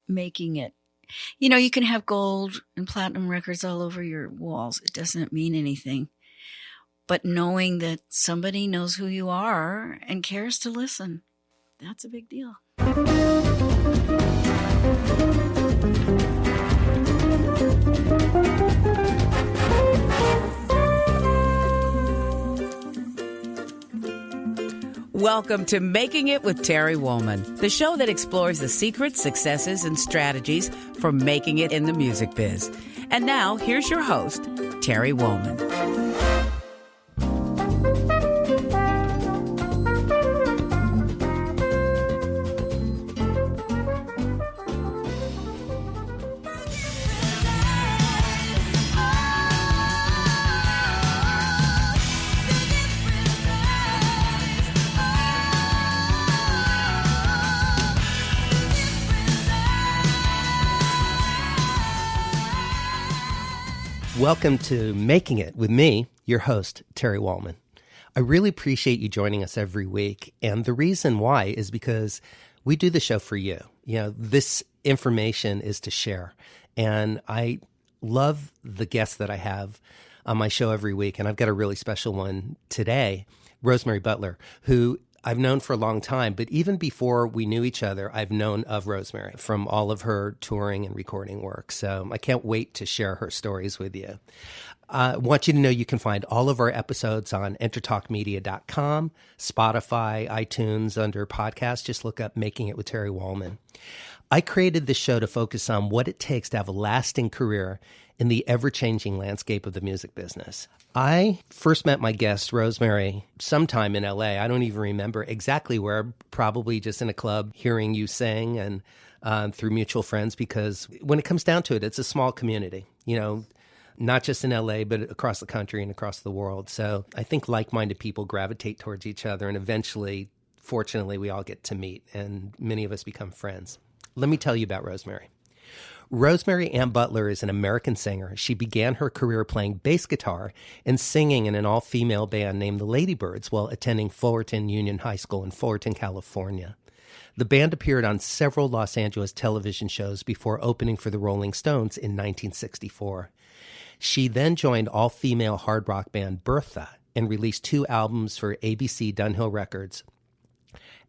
making it. You know, you can have gold and platinum records all over your walls. It doesn't mean anything. But knowing that somebody knows who you are and cares to listen, that's a big deal. Welcome to Making It with Terry Woolman, the show that explores the secrets, successes, and strategies for making it in the music biz. And now, here's your host, Terry Woolman. Welcome to Making It with me, your host, Terry Woolman. I really appreciate you joining us every week. And the reason why is because we do the show for you. You know, this information is to share. And I love the guests that I have on my show every week. And I've got a really special one today, Rosemary Butler, who I've known for a long time, but even before we knew each other, I've known of Rosemary from all of her touring and recording work. So I can't wait to share her stories with you. I want you to know you can find all of our episodes on entertalkmedia.com, Spotify, iTunes, under podcast. Just look up Making It with Terry Woolman. I created this show to focus on what it takes to have a lasting career in the ever-changing landscape of the music business. I first met my guest, Rosemary, sometime in LA. I don't even remember exactly where, probably just in a club, hearing you sing and through mutual friends, because when it comes down to it, it's a small community, you know, not just in LA, but across the country and across the world. So I think like-minded people gravitate towards each other, and eventually, fortunately, we all get to meet, and many of us become friends. Let me tell you about Rosemary. Rosemary Ann Butler is an American singer. She began her career playing bass guitar and singing in an all-female band named the Ladybirds while attending Fullerton Union High School in Fullerton, California. The band appeared on several Los Angeles television shows before opening for the Rolling Stones in 1964. She then joined all-female hard rock band Bertha and released 2 albums for ABC Dunhill Records.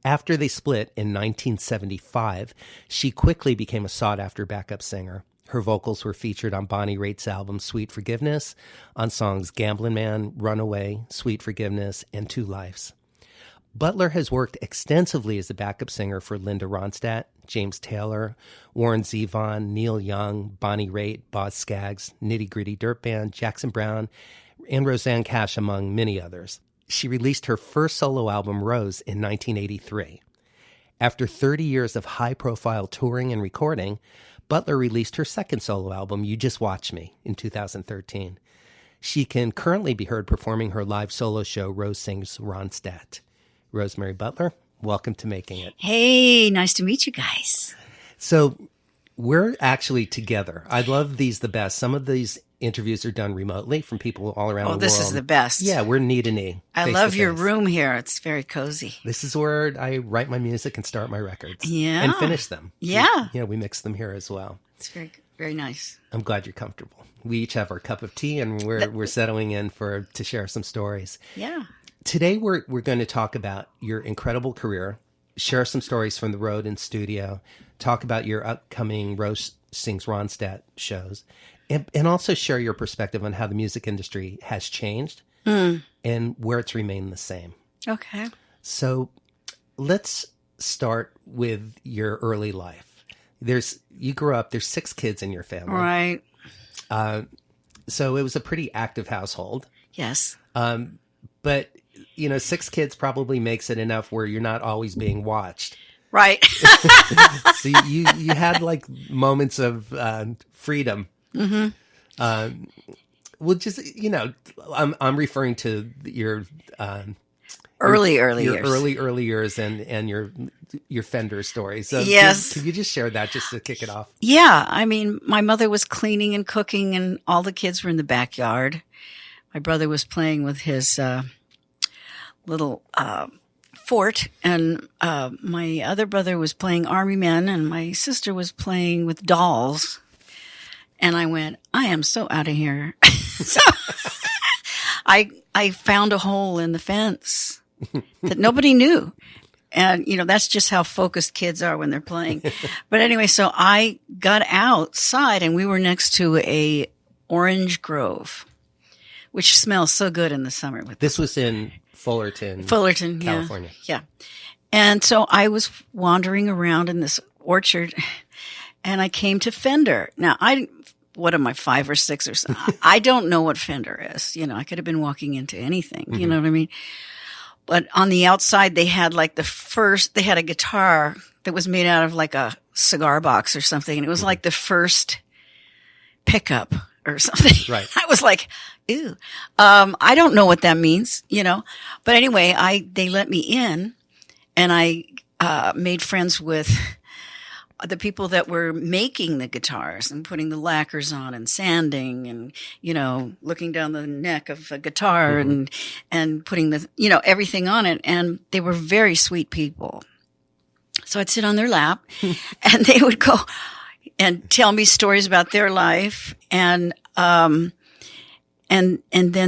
After they split in 1975, she quickly became a sought-after backup singer. Her vocals were featured on Bonnie Raitt's album Sweet Forgiveness, on songs Gamblin' Man, Runaway, Sweet Forgiveness, and Two Lives. Butler has worked extensively as a backup singer for Linda Ronstadt, James Taylor, Warren Zevon, Neil Young, Bonnie Raitt, Boz Scaggs, Nitty Gritty Dirt Band, Jackson Browne, and Roseanne Cash, among many others. She released her first solo album, Rose, in 1983. After 30 years of high-profile touring and recording, Butler released her second solo album, You Just Watch Me, in 2013. She can currently be heard performing her live solo show, Rose Sings Ronstadt. Rosemary Butler, welcome to Making It. Hey, nice to meet you guys. So we're actually together. I love these the best. Some of these interviews are done remotely from people all around the world. Oh, this is the best. Yeah, we're knee to knee. I love your room here. It's very cozy. This is where I write my music and start my records. Yeah. And finish them. Yeah. We mix them here as well. It's very, very nice. I'm glad you're comfortable. We each have our cup of tea, and we're settling in to share some stories. Yeah. Today we're going to talk about your incredible career, share some stories from the road and studio, talk about your upcoming Rose Sings Ronstadt shows, and also share your perspective on how the music industry has changed and where it's remained the same. Okay. So let's start with your early life. You grew up, there's 6 kids in your family. Right. So it was a pretty active household. Yes. But, 6 kids probably makes it enough where you're not always being watched. Right. So you had like moments of freedom. Mm-hmm. Well, just I'm referring to your early your years. early years and your Fender story. So yes, can you just share that just to kick it off? Yeah, I mean, my mother was cleaning and cooking, and all the kids were in the backyard. My brother was playing with his little fort, and my other brother was playing army men, and my sister was playing with dolls. And I went, I am so out of here. So I found a hole in the fence that nobody knew. And, that's just how focused kids are when they're playing. But anyway, so I got outside, and we were next to a orange grove, which smells so good in the summer. This was in Fullerton, California. Yeah. And so I was wandering around in this orchard, and I came to Fender. Now, what am I, 5 or 6 or something? I don't know what Fender is. I could have been walking into anything. You know what I mean? But on the outside, they had they had a guitar that was made out of like a cigar box or something. And it was like the first pickup or something. Right. I was like, ew. I don't know what that means, But anyway, they let me in, and I made friends with the people that were making the guitars and putting the lacquers on and sanding and, looking down the neck of a guitar and putting everything on it. And they were very sweet people. So I'd sit on their lap and they would go and tell me stories about their life. And then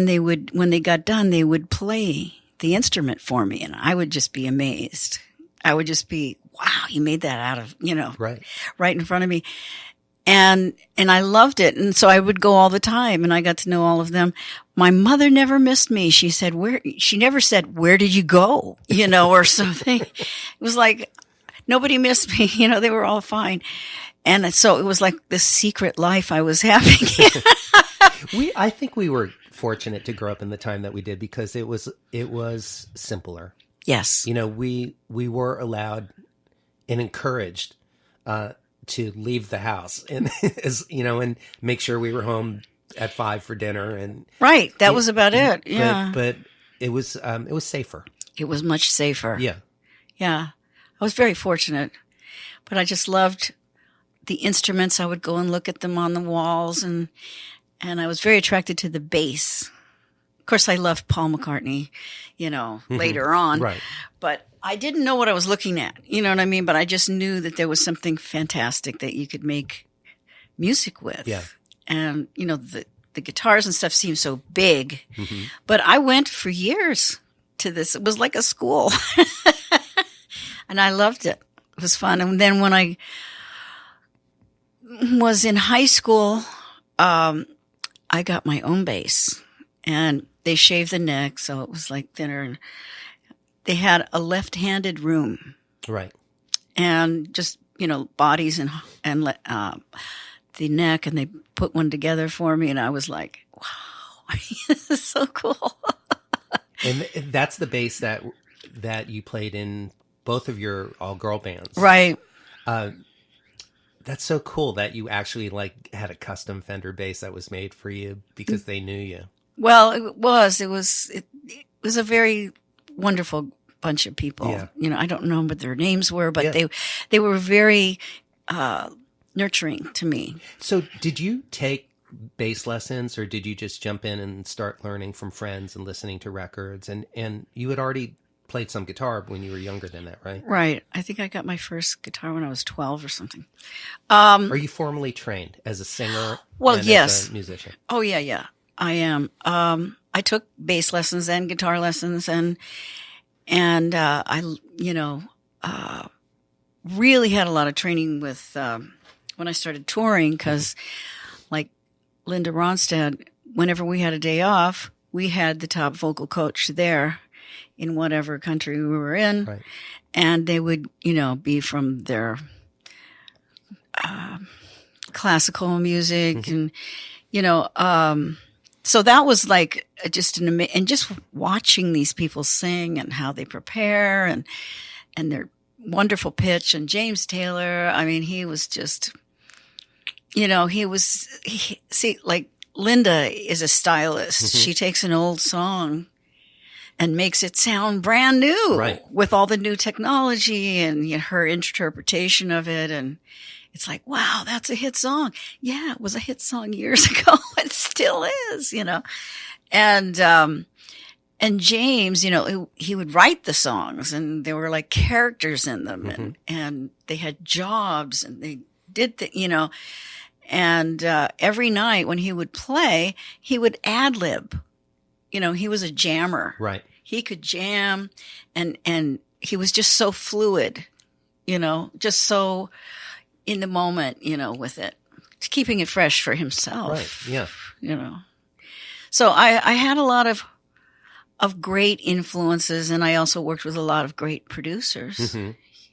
they would, when they got done, they would play the instrument for me, and I would just be amazed. I would just be, wow, you made that out of, right in front of me. And I loved it. And so I would go all the time, and I got to know all of them. My mother never missed me. She never said, where did you go? Or something. It was like, nobody missed me. They were all fine. And so it was like this secret life I was having. I think we were fortunate to grow up in the time that we did, because it was simpler. Yes. We were allowed and encouraged to leave the house and and make sure we were home at 5 for dinner, and right. That was about it. Yeah. But it was safer. It was much safer. Yeah. Yeah. I was very fortunate, but I just loved the instruments. I would go and look at them on the walls, and I was very attracted to the bass. Of course, I loved Paul McCartney, later on. Right. But I didn't know what I was looking at. You know what I mean? But I just knew that there was something fantastic that you could make music with. Yeah. And, the guitars and stuff seemed so big. Mm-hmm. But I went for years to this. It was like a school. And I loved it. It was fun. And then when I was in high school, I got my own bass, and they shaved the neck, so it was like thinner, and they had a left-handed room. Right. And just, bodies and the neck, and they put one together for me, and I was like, wow, this is so cool. And that's the bass that you played in both of your all-girl bands. Right. That's so cool that you actually had a custom Fender bass that was made for you because they knew you. Well, it was a very wonderful bunch of people. Yeah. I don't know what their names were, but yeah. they were very nurturing to me. So did you take bass lessons, or did you just jump in and start learning from friends and listening to records? And you had already played some guitar when you were younger than that, right? Right. I think I got my first guitar when I was 12 or something. Are you formally trained as a singer? Well, and yes. As a musician? Oh, yeah. I am. I took bass lessons and guitar lessons, and I really had a lot of training with when I started touring, because like Linda Ronstadt, whenever we had a day off, we had the top vocal coach there in whatever country we were in. Right. And they would, be from their classical music and, so that was like just and just watching these people sing and how they prepare and their wonderful pitch. And James Taylor, I mean, he was just, like Linda is a stylist. Mm-hmm. She takes an old song and makes it sound brand new, right, with all the new technology and her interpretation of it. And it's like, wow, that's a hit song. Yeah, it was a hit song years ago. It still is, And And James, he would write the songs, and there were like characters in them, and they had jobs, and they did and every night when he would play, he would ad lib. He was a jammer. Right. He could jam, and he was just so fluid, just so in the moment, with it, keeping it fresh for himself. Right. Yeah. So I had a lot of great influences, and I also worked with a lot of great producers,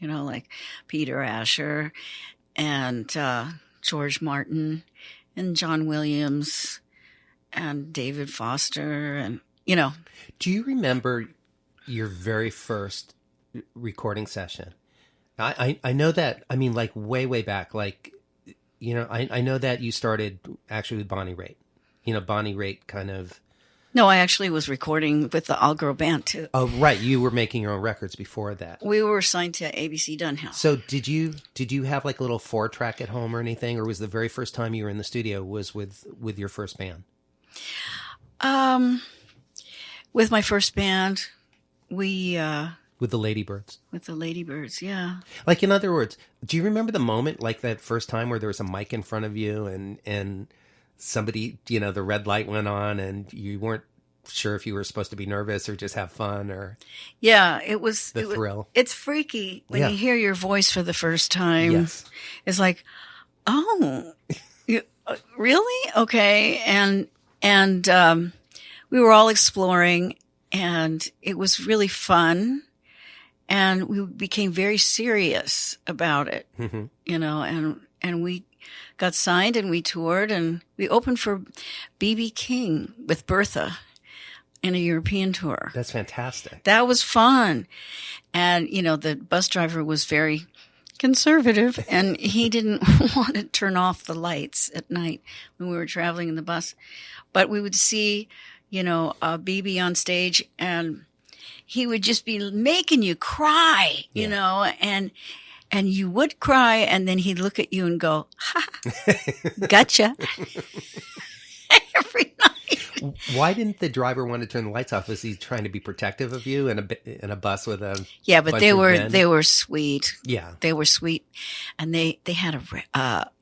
like Peter Asher and George Martin and John Williams and David Foster and, Do you remember your very first recording session? I know that, like way back, like, I know that you started actually with Bonnie Raitt. Bonnie Raitt kind of... No, I actually was recording with the All Girl Band too. Oh, right. You were making your own records before that. We were signed to ABC Dunhill. So did you have like a little 4-track at home or anything? Or was the very first time you were in the studio was with your first band? With my first band, we... With the Ladybirds. With the Ladybirds, yeah. Like, in other words, do you remember the moment, like that first time where there was a mic in front of you and somebody, the red light went on and you weren't sure if you were supposed to be nervous or just have fun or... Yeah, it was... The thrill. It's freaky when you hear your voice for the first time. Yes. It's like, oh, really? Okay. And we were all exploring, and it was really fun. And we became very serious about it, and we got signed and we toured and we opened for B.B. King with Bertha in a European tour. That's fantastic. That was fun. And, the bus driver was very conservative and he didn't want to turn off the lights at night when we were traveling in the bus. But we would see, BB on stage, and he would just be making you cry, and you would cry, and then he'd look at you and go, ha, gotcha. Every night. Why didn't the driver want to turn the lights off? Was he trying to be protective of you in a bus with a... Yeah, but they were sweet. Yeah. They were sweet. And they had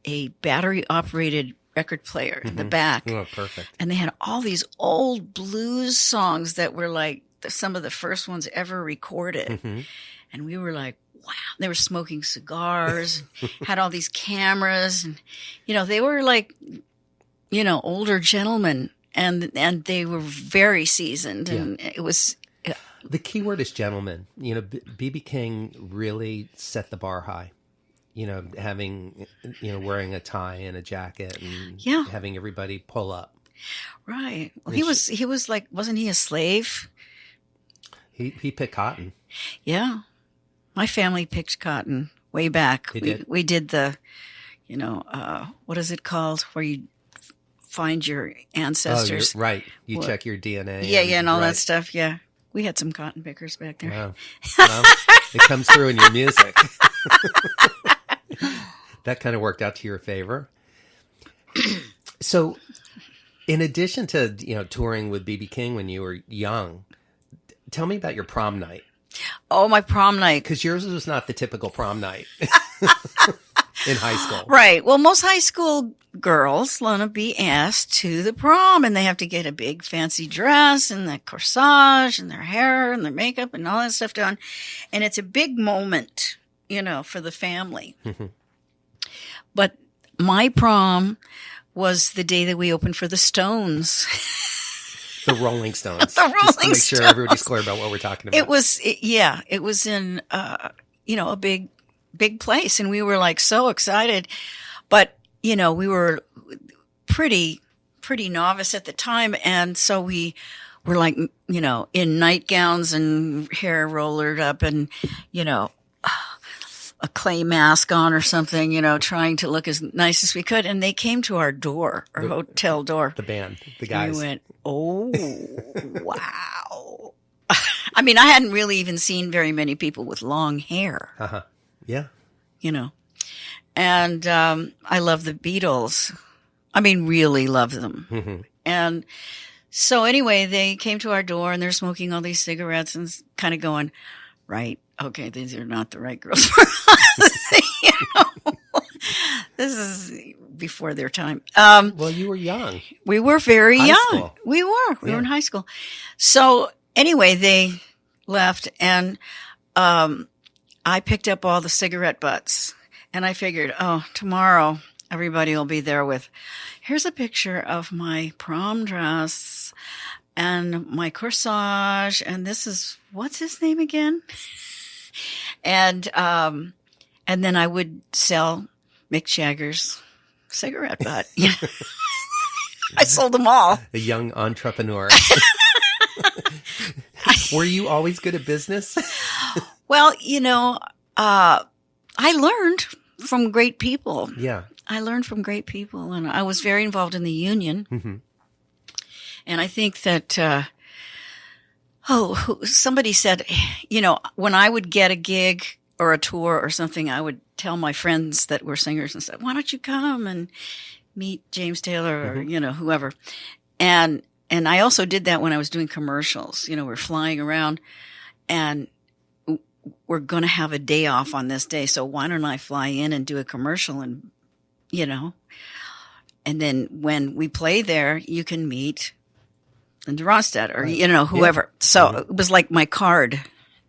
a battery operated record player in the back. Oh, perfect. And they had all these old blues songs that were like some of the first ones ever recorded. And we were like, wow. They were smoking cigars, had all these cameras, and, they were like, older gentlemen, and they were very seasoned. And it was... The key word is gentleman. B.B. King really set the bar high. Having, wearing a tie and a jacket and having everybody pull up. Right. Well, he was like, wasn't he a slave? He picked cotton. Yeah. My family picked cotton way back. We did the, what is it called? Where you find your ancestors. Oh, right. You check your DNA. Yeah, and all that stuff. Yeah. We had some cotton pickers back there. Wow. Well, it comes through in your music. That kind of worked out to your favor. So, in addition to, touring with B.B. King when you were young, tell me about your prom night. Oh, my prom night. Because yours was not the typical prom night in high school. Right. Well, most high school girls want to be asked to the prom, and they have to get a big fancy dress and the corsage and their hair and their makeup and all that stuff done. And it's a big moment, for the family. But my prom was the day that we opened for the Stones. The Rolling Stones. The Rolling Just to make Stones. sure everybody's clear about what we're talking about. It was in, a big place, and we were like so excited. But, we were pretty novice at the time. And so we were like, in nightgowns and hair rollered up and, a clay mask on or something, trying to look as nice as we could. And they came to our door, our hotel door. The band, the guys. And we went, oh, wow. I mean, I hadn't really even seen very many people with long hair. Uh-huh. Yeah. And I love the Beatles. I mean, really love them. And So anyway, they came to our door and they're smoking all these cigarettes and kind of going, right, okay, these are not the right girls for us. You know? This is before their time. Well, you were young. We were very High young. school. We were in high school. So anyway, they left and I picked up all the cigarette butts and I figured, oh, tomorrow everybody will be there with, here's a picture of my prom dress and my corsage. And this is, what's his name again? And then I would sell Mick Jagger's cigarette butt. Yeah. I sold them all. A young entrepreneur. Were you always good at business? Well, you know, I learned from great people. Yeah. I learned from great people, and I was very involved in the union. Mm-hmm. And I think that, somebody said, you know, when I would get a gig or a tour or something, I would tell my friends that were singers and say, why don't you come and meet James Taylor or, you know, whoever. And I also did that when I was doing commercials. You know, we're flying around and we're going to have a day off on this day. So why don't I fly in and do a commercial and, you know, and then when we play there, you can meet Linda Ronstadt or, you know, whoever. Yeah. So it was like my card,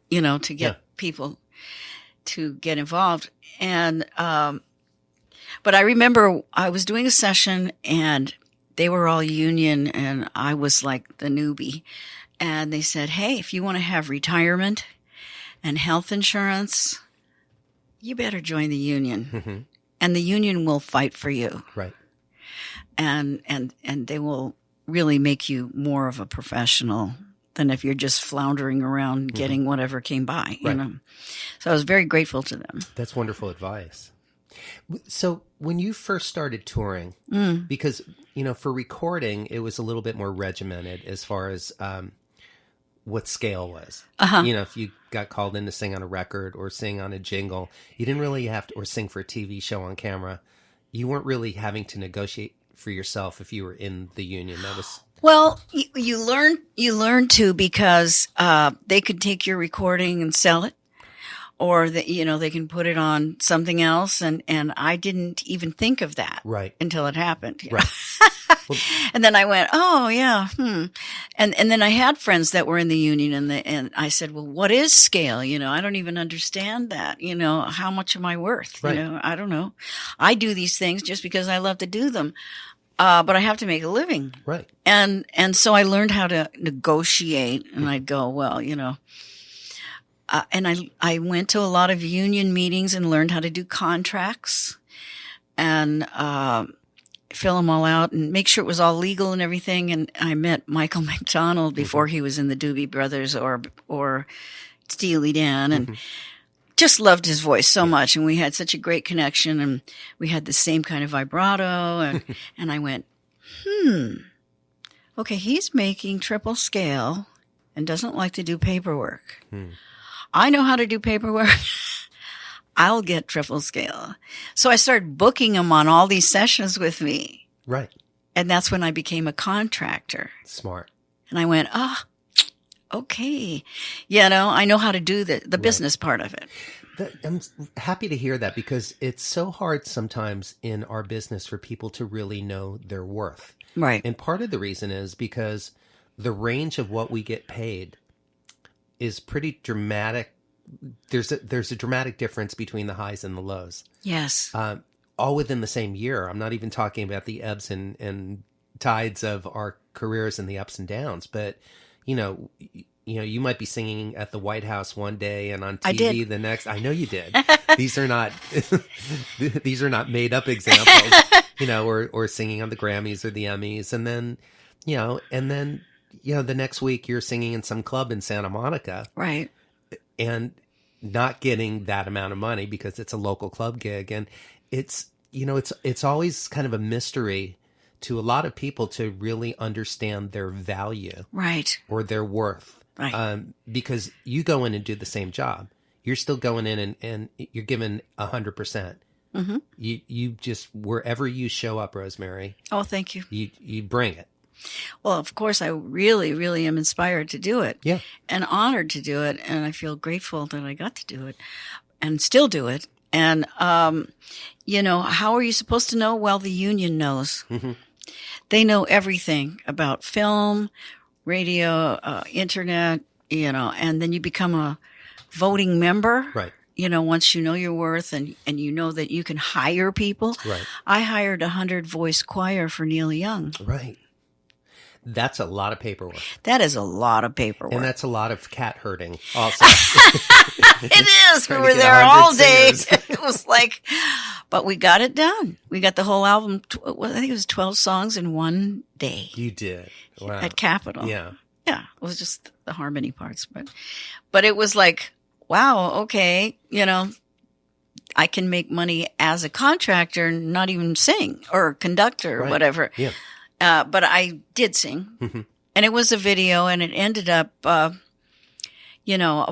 you know, to get people to get involved. And, but I remember I was doing a session and they were all union and I was like the newbie. And they said, hey, if you want to have retirement and health insurance, you better join the union. Mm-hmm. And the union will fight for you. Right. And they will really make you more of a professional than if you're just floundering around getting whatever came by, you know. So I was very grateful to them. That's wonderful advice. So when you first started touring, because, you know, for recording, it was a little bit more regimented as far as what scale was. Uh-huh. You know, if you got called in to sing on a record or sing on a jingle, you didn't really have to, or sing for a TV show on camera. You weren't really having to negotiate for yourself if you were in the union. That was... Well, you learn to, because they could take your recording and sell it, or that, you know, they can put it on something else, and I didn't even think of that until it happened. You know? Well, and then I went, oh yeah, and then I had friends that were in the union, and I said, well, what is scale? You know, I don't even understand that. You know, how much am I worth? You know, I don't know. I do these things just because I love to do them. But I have to make a living. Right. And so I learned how to negotiate, and I'd go, well, you know, and I went to a lot of union meetings and learned how to do contracts and, fill them all out and make sure it was all legal and everything. And I met Michael McDonald before he was in the Doobie Brothers or Steely Dan, and just loved his voice so much, and we had such a great connection, and we had the same kind of vibrato, and I went, okay, he's making triple scale and doesn't like to do paperwork. I know how to do paperwork. I'll get triple scale. So I started booking him on all these sessions with me. Right. And that's when I became a contractor. Smart. And I went, okay. You know, I know how to do the business part of it. I'm happy to hear that, because it's so hard sometimes in our business for people to really know their worth. Right. And part of the reason is because the range of what we get paid is pretty dramatic. There's a dramatic difference between the highs and the lows. Yes. All within the same year. I'm not even talking about the ebbs and tides of our careers and the ups and downs, but you know, you might be singing at the White House one day and on TV the next. I know you did. These are not made up examples, you know, or singing on the Grammys or the Emmys. And then, the next week you're singing in some club in Santa Monica. Right. And not getting that amount of money because it's a local club gig. And it's always kind of a mystery to a lot of people to really understand their value. Right. Or their worth. Right. Because you go in and do the same job. You're still going in and you're given 100%. Mm-hmm. You just, wherever you show up, Rosemary. Oh, thank you. You bring it. Well, of course, I really, really am inspired to do it. Yeah. And honored to do it. And I feel grateful that I got to do it and still do it. And, how are you supposed to know? Well, the union knows. Mm-hmm. They know everything about film, radio, internet, and then you become a voting member. Right. Once you know your worth and you know that you can hire people. Right. I hired 100 voice choir for Neil Young. Right. That's a lot of paperwork. That is a lot of paperwork. And that's a lot of cat herding also. It is. We were there all day. It was like, but we got it done. We got the whole album. I think it was 12 songs in one day. You did. Wow. At Capitol. Yeah. Yeah. It was just the harmony parts. But it was like, wow, okay, I can make money as a contractor, not even sing or conductor or whatever. Yeah. But I did sing. Mm-hmm. And it was a video, and it ended up, a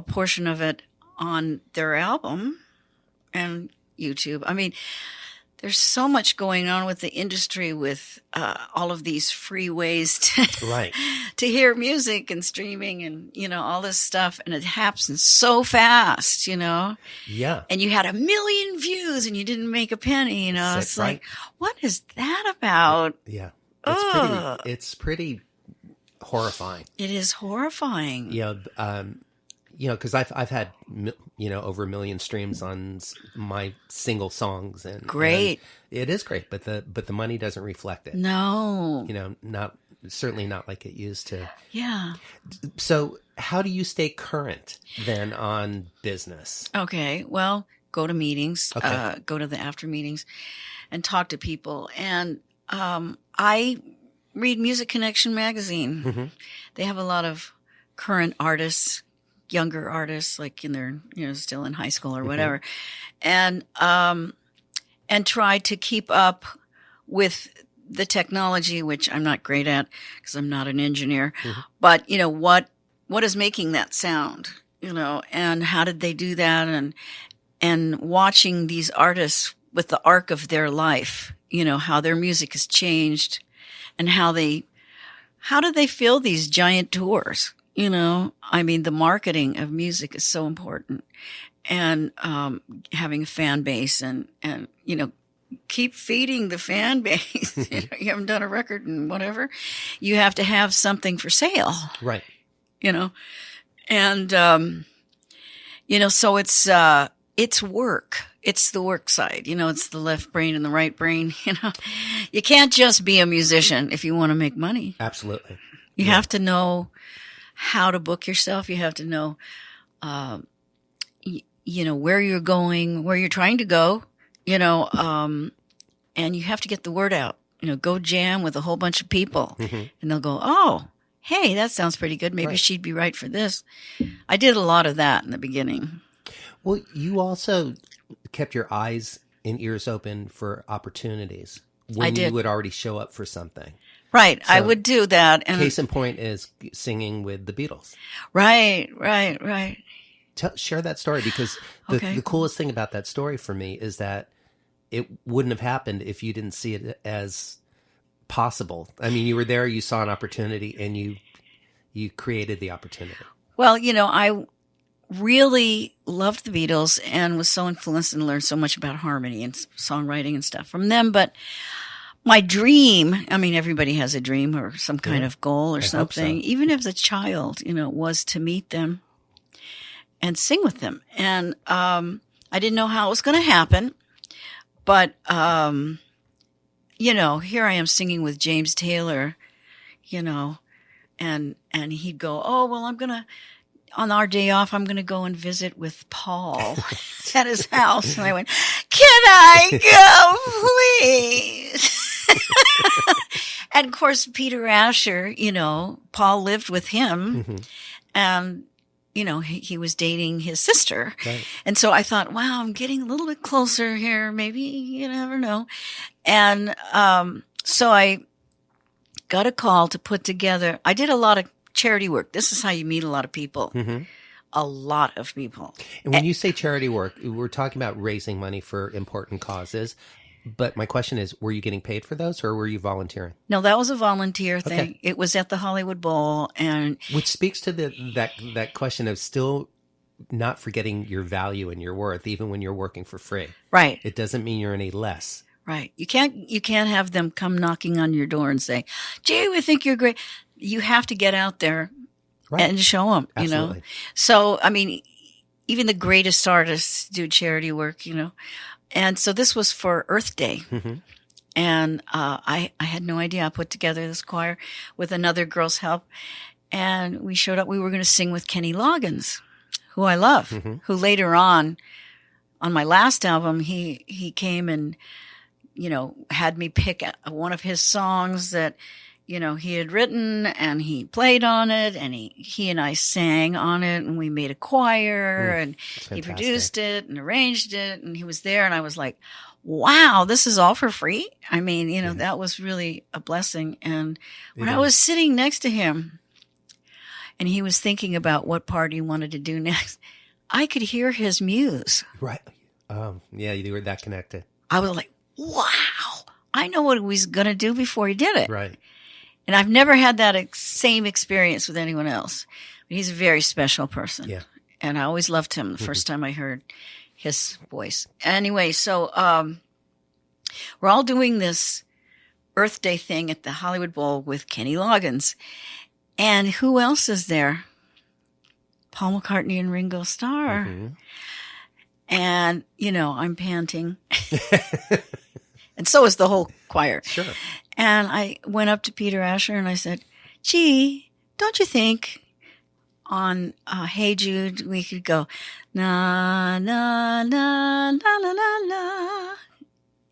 portion of it on their album and YouTube. I mean, there's so much going on with the industry with all of these free ways to hear music and streaming and, all this stuff. And it happens so fast, Yeah. And you had 1 million views and you didn't make a penny, It's right. like, what is that about? Yeah. It's pretty horrifying. It is horrifying. Because I've had over 1 million streams on my single songs, and great. And it is great, but the money doesn't reflect it. No, certainly not like it used to. Yeah. So how do you stay current then on business? Okay, well, go to meetings, Okay. Go to the after meetings, and talk to people. And I read Music Connection magazine. Mm-hmm. They have a lot of current artists, younger artists, like in their, still in high school or whatever, and try to keep up with the technology, which I'm not great at because I'm not an engineer. Mm-hmm. But what is making that sound? And how did they do that? And watching these artists with the arc of their life, how their music has changed, and how do they fill these giant tours? I mean, the marketing of music is so important, and having a fan base and keep feeding the fan base. You haven't done a record and whatever, you have to have something for sale, right? And so it's work. It's the work side, it's the left brain and the right brain. You can't just be a musician if you want to make money. Absolutely, you have to know how to book yourself. You have to know, where you're going, where you're trying to go, and you have to get the word out, go jam with a whole bunch of people, and they'll go, oh, hey, that sounds pretty good. Maybe she'd be right for this. I did a lot of that in the beginning. Well, you also kept your eyes and ears open for opportunities when you would already show up for something. Right. So, I would do that. And case in point is singing with the Beatles. Right. Share that story, because the coolest thing about that story for me is that it wouldn't have happened if you didn't see it as possible. I mean, you were there, you saw an opportunity, and you created the opportunity. Well, I really loved the Beatles and was so influenced and learned so much about harmony and songwriting and stuff from them. But my dream, I mean, everybody has a dream or some kind of goal or something, even as a child, was to meet them and sing with them. And I didn't know how it was going to happen. But, here I am singing with James Taylor, and he'd go, oh, well, on our day off, I'm going to go and visit with Paul at his house. And I went, can I go, please? And of course, Peter Asher, Paul lived with him, and, he was dating his sister. Right. And so I thought, wow, I'm getting a little bit closer here. Maybe, you never know. And, so I got a call to put together, I did a lot of charity work. This is how you meet a lot of people. A lot of people. And when you say charity work, we're talking about raising money for important causes. But my question is, were you getting paid for those or were you volunteering? No, that was a volunteer thing. Okay. It was at the Hollywood Bowl, and Which speaks to that question of still not forgetting your value and your worth, even when you're working for free. right, It doesn't mean you're any less. right. You can't have them come knocking on your door and say, "Gee, we think you're great." You have to get out there Right. and show them. You know. Absolutely. So I mean, even the greatest artists do charity work. You know, and so this was for Earth Day. Mm-hmm. And I had no idea. I put together this choir with another girl's help. And we showed up. We were going to sing with Kenny Loggins, who I love, Mm-hmm. who later on my last album, he came and, you know, had me pick one of his songs that, you know, he had written, and he played on it, and he and I sang on it, and we made a choir, and he fantastic. produced it and arranged it, and he was there, and I was like, wow, this is all for free? I mean, you know, that was really a blessing. And when I was sitting next to him and he was thinking about what part he wanted to do next, I could hear his muse. Right. Yeah, you were that connected. I was like, wow, I know what he was going to do before he did it. Right. And I've never had that same experience with anyone else. But he's a very special person. Yeah. And I always loved him the first time I heard his voice. Anyway, so we're all doing this Earth Day thing at the Hollywood Bowl with Kenny Loggins. And who else is there? Paul McCartney and Ringo Starr. Mm-hmm. And, you know, I'm panting. And so is the whole choir. Sure. And I went up to Peter Asher and I said, gee, don't you think on Hey Jude we could go, na, na, na, na, na, na, na.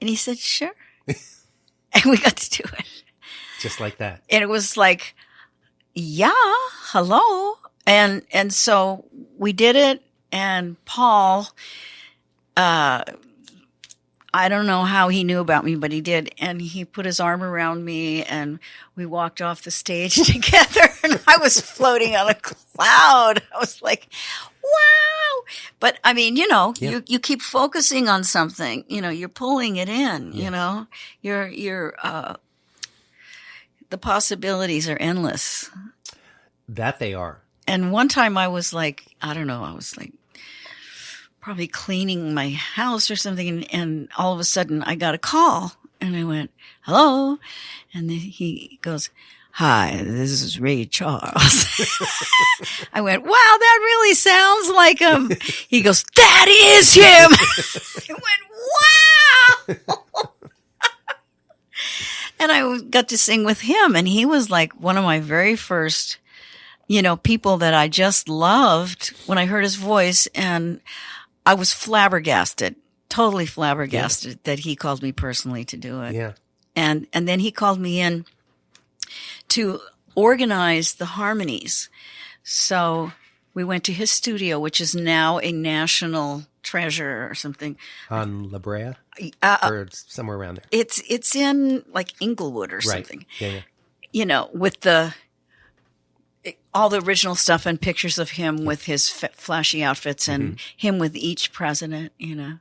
And he said, sure. And we got to do it. Just like that. And it was like, yeah, hello. And so we did it. And Paul, I don't know how he knew about me, but he did. And he put his arm around me and we walked off the stage together and I was floating on a cloud. I was like, wow. But I mean, you know, you keep focusing on something, you know, you're pulling it in, you know, the possibilities are endless. That they are. And one time I was like, I don't know, I was like, probably cleaning my house or something. And all of a sudden I got a call and I went, hello. And then he goes, hi, this is Ray Charles. I went, wow, that really sounds like him. He goes, that is him. I went, wow. And I got to sing with him. And he was like one of my very first, you know, people that I just loved when I heard his voice. And I was flabbergasted, totally flabbergasted that he called me personally to do it. Yeah. And then he called me in to organize the harmonies. So we went to his studio, which is now a national treasure or something. On La Brea? Or somewhere around there. It's in like Inglewood or something. Yeah, yeah. You know, with all the original stuff and pictures of him with his flashy outfits and him with each president, you know.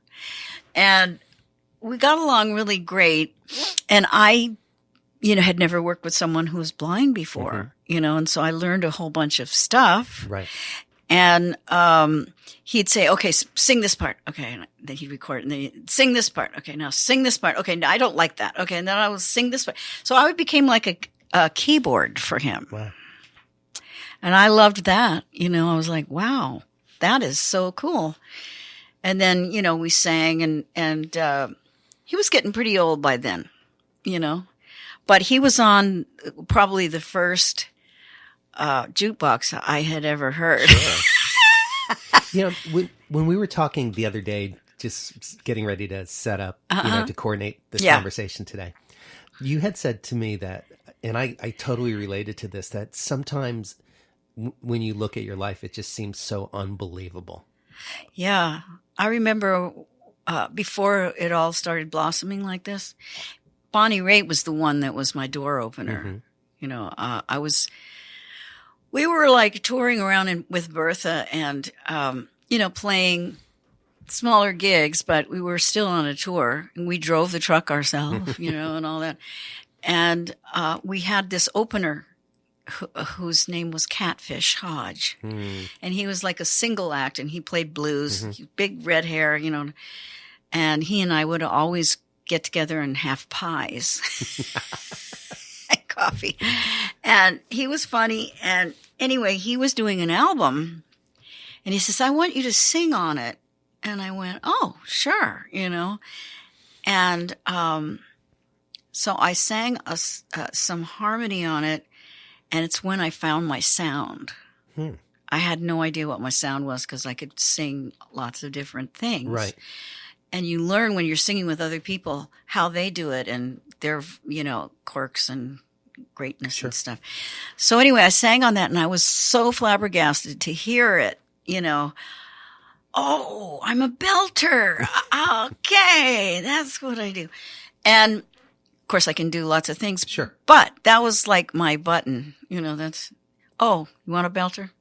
And we got along really great. And I, you know, had never worked with someone who was blind before, you know, and so I learned a whole bunch of stuff. Right. And he'd say, okay, sing this part. Okay. And then he'd record it. And then he'd sing this part. Okay, now sing this part. Okay, no, I don't like that. Okay, and then I would sing this part. So I became like a keyboard for him. Wow. And I loved that. You know, I was like, wow, that is so cool. And then, you know, we sang and he was getting pretty old by then, you know, but he was on probably the first jukebox I had ever heard. Sure. You know, when we were talking the other day, just getting ready to set up, you know, to coordinate this conversation today, you had said to me that, and I totally related to this, that sometimes when you look at your life, it just seems so unbelievable. Yeah. I remember before it all started blossoming like this, Bonnie Raitt was the one that was my door opener. You know, we were like touring around with Bertha and, you know, playing smaller gigs, but we were still on a tour, and we drove the truck ourselves, and all that. And we had this opener whose name was Catfish Hodge. And he was like a single act, and he played blues, big red hair, and he and I would always get together and have pies and coffee. And he was funny. And anyway, he was doing an album, and he says, I want you to sing on it. And I went, oh, sure, And so I sang some harmony on it, and it's when I found my sound. I had no idea what my sound was because I could sing lots of different things. Right. And you learn when you're singing with other people how they do it and their, quirks and greatness and stuff. So anyway, I sang on that, and I was so flabbergasted to hear it, Oh, I'm a belter. Okay, that's what I do. And of course, I can do lots of things. Sure. But that was like my button. That's, oh, you want a belter?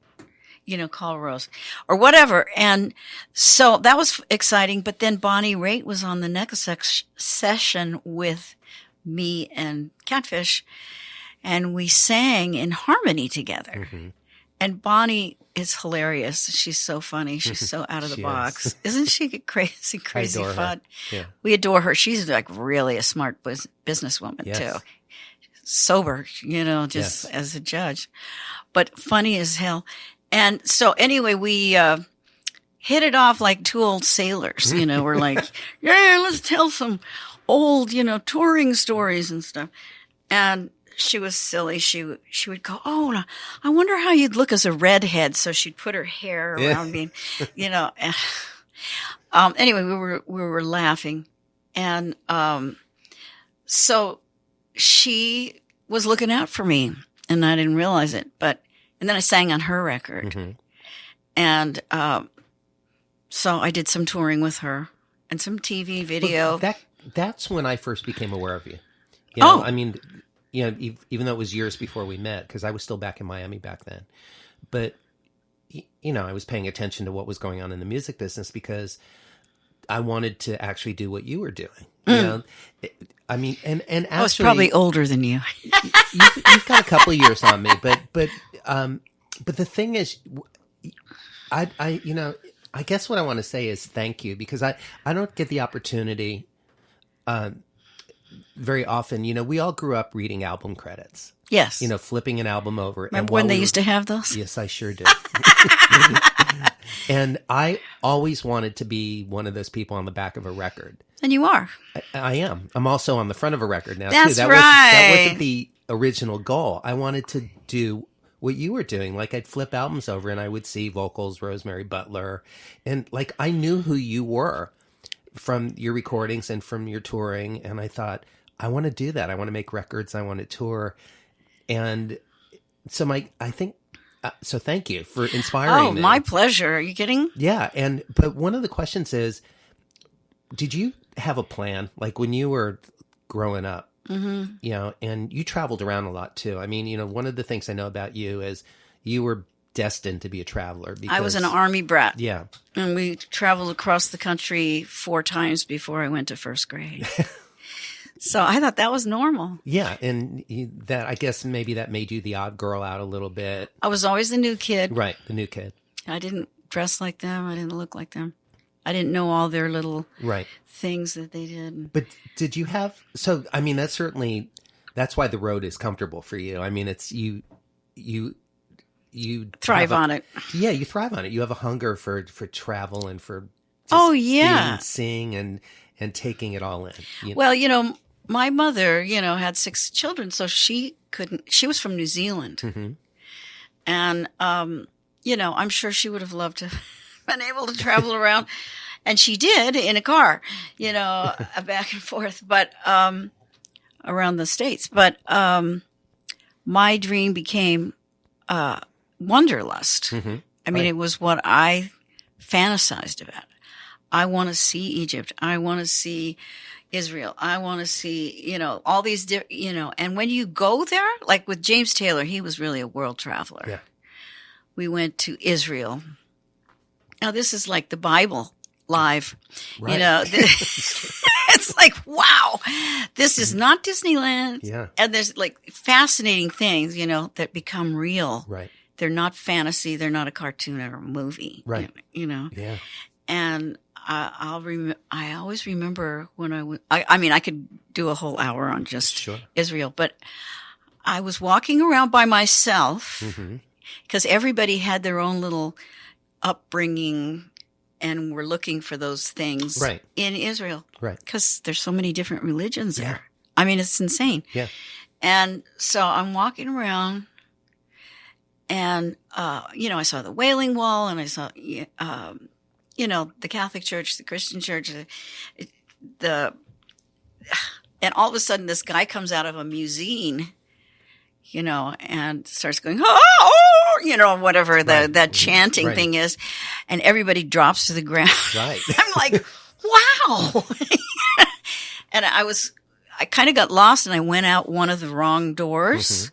Call Rose or whatever. And so that was exciting. But then Bonnie Raitt was on the next session with me and Catfish, and we sang in harmony together. And Bonnie is hilarious. She's so funny. She's so out of the box. Isn't she crazy fun? Yeah. We adore her. She's like really a smart businesswoman too. Sober, just as a judge, but funny as hell. And so anyway, we hit it off like two old sailors. We're like, yeah, let's tell some old, touring stories and stuff. And she was silly. She would go, oh, I wonder how you'd look as a redhead. So she'd put her hair around me, Anyway, we were laughing, and so she was looking out for me, and I didn't realize it. And then I sang on her record, and so I did some touring with her and some TV video. Well, that's when I first became aware of you. I mean. Even though it was years before we met, because I was still back in Miami back then. But, I was paying attention to what was going on in the music business because I wanted to actually do what you were doing. I mean, and actually, I was probably older than you. you've got a couple of years on me, but the thing is, I guess what I want to say is thank you, because I don't get the opportunity, very often, we all grew up reading album credits. Yes. Flipping an album over. Remember when they used to have those? Yes, I sure did. And I always wanted to be one of those people on the back of a record. And you are. I am. I'm also on the front of a record now, That's too. Right. That wasn't the original goal. I wanted to do what you were doing. Like, I'd flip albums over and I would see vocals, Rosemary Butler. And, I knew who you were from your recordings and from your touring. And I thought, I want to do that. I want to make records. I want to tour. And so so thank you for inspiring me. Oh, my pleasure. Are you kidding? Yeah. But one of the questions is, did you have a plan? Like when you were growing up, and you traveled around a lot too. I mean, one of the things I know about you is you were destined to be a traveler. Because, I was an Army brat. Yeah. And we traveled across the country 4 times before I went to first grade. So I thought that was normal. Yeah, and that, I guess maybe that made you the odd girl out a little bit. I was always the new kid. Right, the new kid. I didn't dress like them. I didn't look like them. I didn't know all their little things that they did. But did you have, so, I mean, that's why the road is comfortable for you. I mean, it's you thrive on it. Yeah, you thrive on it. You have a hunger for travel and for seeing and taking it all in. Well, my mother, had 6 children, so she was from New Zealand. Mm-hmm. And, I'm sure she would have loved to have been able to travel around. And she did in a car, back and forth, but, around the States. But, my dream became, wanderlust. Mm-hmm. I mean, it was what I fantasized about. I want to see Egypt. I want to see Israel. I want to see, all these, and when you go there, like with James Taylor, he was really a world traveler. Yeah. We went to Israel. Now, this is like the Bible live. Right. You know, it's like, wow, this is not Disneyland. Yeah. And there's like fascinating things, you know, that become real. Right. They're not fantasy. They're not a cartoon or a movie. Right. You know? Yeah. And I always remember when I mean, I could do a whole hour on just Israel, but I was walking around by myself because everybody had their own little upbringing and were looking for those things in Israel. Right. Because there's so many different religions there. I mean, it's insane. Yeah. And so I'm walking around and, you know, I saw the Wailing Wall and I saw, you know, the Catholic Church, the Christian Church, and all of a sudden this guy comes out of a muezzin, you know, and starts going, oh, you know, whatever that chanting thing is. And everybody drops to the ground. Right. I'm like, wow. And I kind of got lost and I went out one of the wrong doors.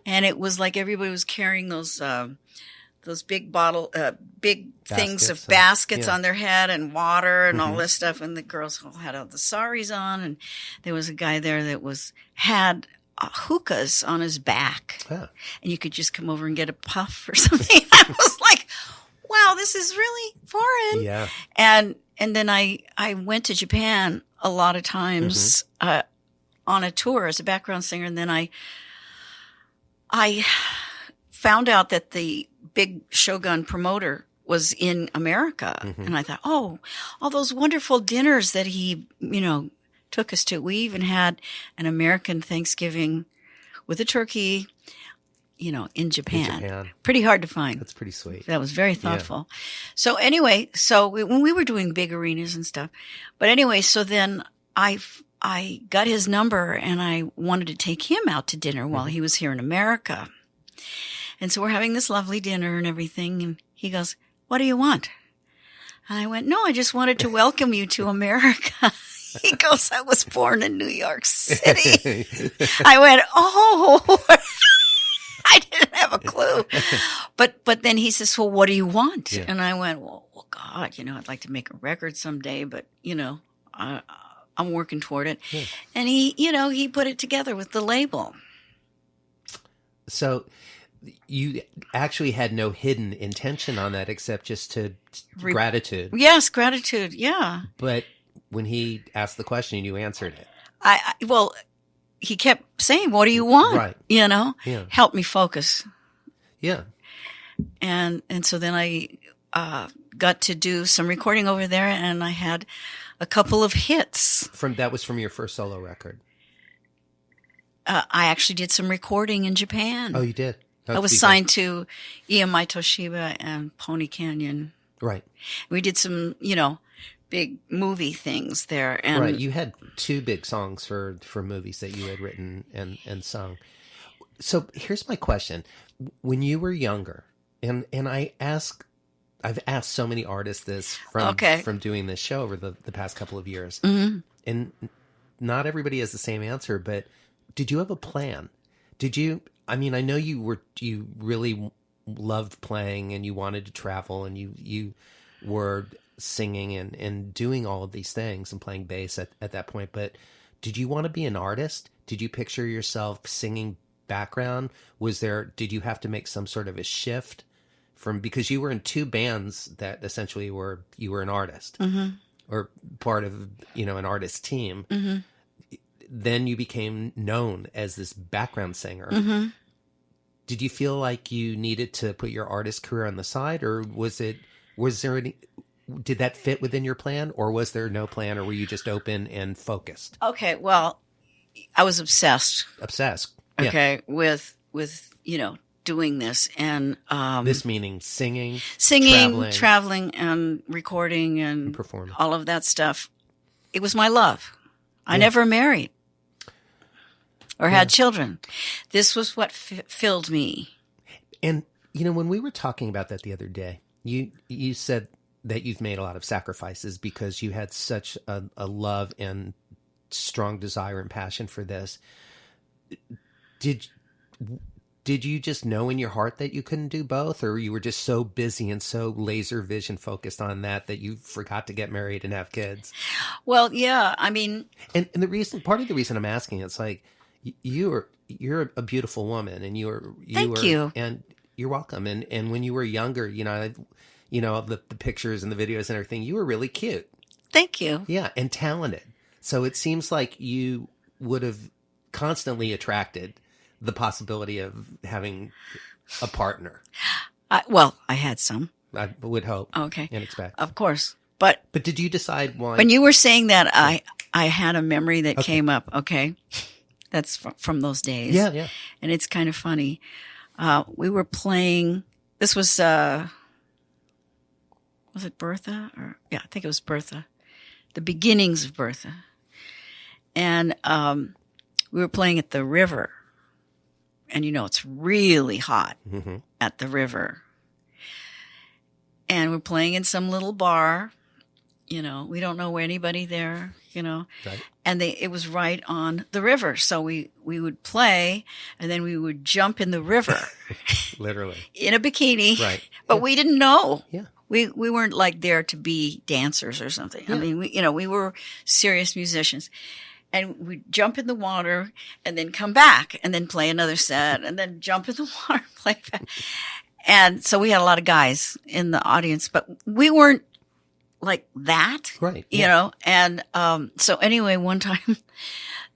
And it was like everybody was carrying those big big things of baskets on their head and water and all this stuff. And the girls all had all the saris on. And there was a guy there that had hookahs on his back. And you could just come over and get a puff or something. I was like, wow, this is really foreign. Yeah. And then I went to Japan a lot of times, on a tour as a background singer. And then I found out that the big Shogun promoter was in America. And I thought, oh, all those wonderful dinners that he, you know, took us to. We even had an American Thanksgiving with a turkey, you know, in Japan. Pretty hard to find. That's pretty sweet. That was very thoughtful. Yeah. So anyway, when we were doing big arenas and stuff, but anyway, so then I got his number and I wanted to take him out to dinner while he was here in America. And so we're having this lovely dinner and everything. And he goes, what do you want? And I went, no, I just wanted to welcome you to America. He goes, I was born in New York City. I went, oh, I didn't have a clue. But then he says, well, what do you want? Yeah. And I went, well, God, you know, I'd like to make a record someday, but, you know, I'm working toward it. Yeah. And he put it together with the label. So you actually had no hidden intention on that except just to gratitude. Yes, gratitude. Yeah. But when he asked the question, you answered it. Well, he kept saying, what do you want? Right. You know, help me focus. Yeah. And so then I got to do some recording over there and I had a couple of hits. That was from your first solo record? I actually did some recording in Japan. Oh, you did? I was signed to EMI Toshiba and Pony Canyon. Right. We did some, you know, big movie things there. And right. You had 2 big songs for movies that you had written and sung. So here's my question. When you were younger, and I've asked so many artists this from doing this show over the past couple of years, and not everybody has the same answer, but did you have a plan? I mean, I know you really loved playing and you wanted to travel and you were singing and doing all of these things and playing bass at that point, but did you want to be an artist? Did you picture yourself singing background? Did you have to make some sort of a shift because you were in 2 bands that essentially you were an artist or part of, you know, an artist team. Then you became known as this background singer. Did you feel like you needed to put your artist career on the side, or did that fit within your plan, or was there no plan, or were you just open and focused? Okay, well, I was obsessed. Okay, with you know, doing this and this meaning singing, traveling, and recording and performing, all of that stuff. It was my love. I never married or had children. This was what filled me. And you know, when we were talking about that the other day, you said that you've made a lot of sacrifices because you had such a love and strong desire and passion for this. did you just know in your heart that you couldn't do both, or you were just so busy and so laser vision focused on that you forgot to get married and have kids? Well, yeah, I mean, and part of the reason I'm asking, it's like you're a beautiful woman, and thank you. And you're welcome. And when you were younger, the pictures and the videos and everything, you were really cute. Thank you. Yeah, and talented. So it seems like you would have constantly attracted the possibility of having a partner. Well, I had some. I would hope. Okay. And expect. Of course. But did you decide why? When you were saying that, I had a memory that came up. Okay. That's from those days. Yeah, yeah. And it's kind of funny. We were playing, this was it Bertha? I think it was Bertha. The beginnings of Bertha. And we were playing at the river. And it's really hot at the river. And we're playing in some little bar. We don't know anybody there, Right. And it was right on the river. So we would play, and then we would jump in the river. Literally. In a bikini. Right. But we didn't know. Yeah. We weren't like there to be dancers or something. Yeah. I mean, we were serious musicians. And we'd jump in the water and then come back and then play another set and then jump in the water and play back. And so we had a lot of guys in the audience, but we weren't like that, right? And so anyway, one time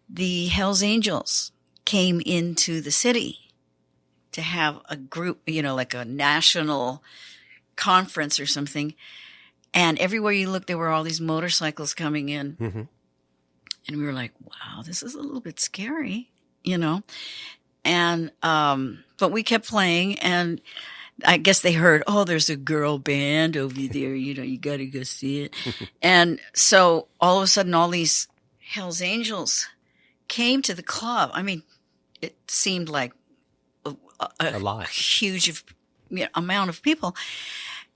the Hells Angels came into the city to have a group, like a national conference or something. And everywhere you looked, there were all these motorcycles coming in. Mm-hmm. And we were like, wow, this is a little bit scary, And, but we kept playing, and I guess they heard, oh, there's a girl band over there, you got to go see it. And so all of a sudden, all these Hells Angels came to the club. I mean, it seemed like a lot, huge amount of people.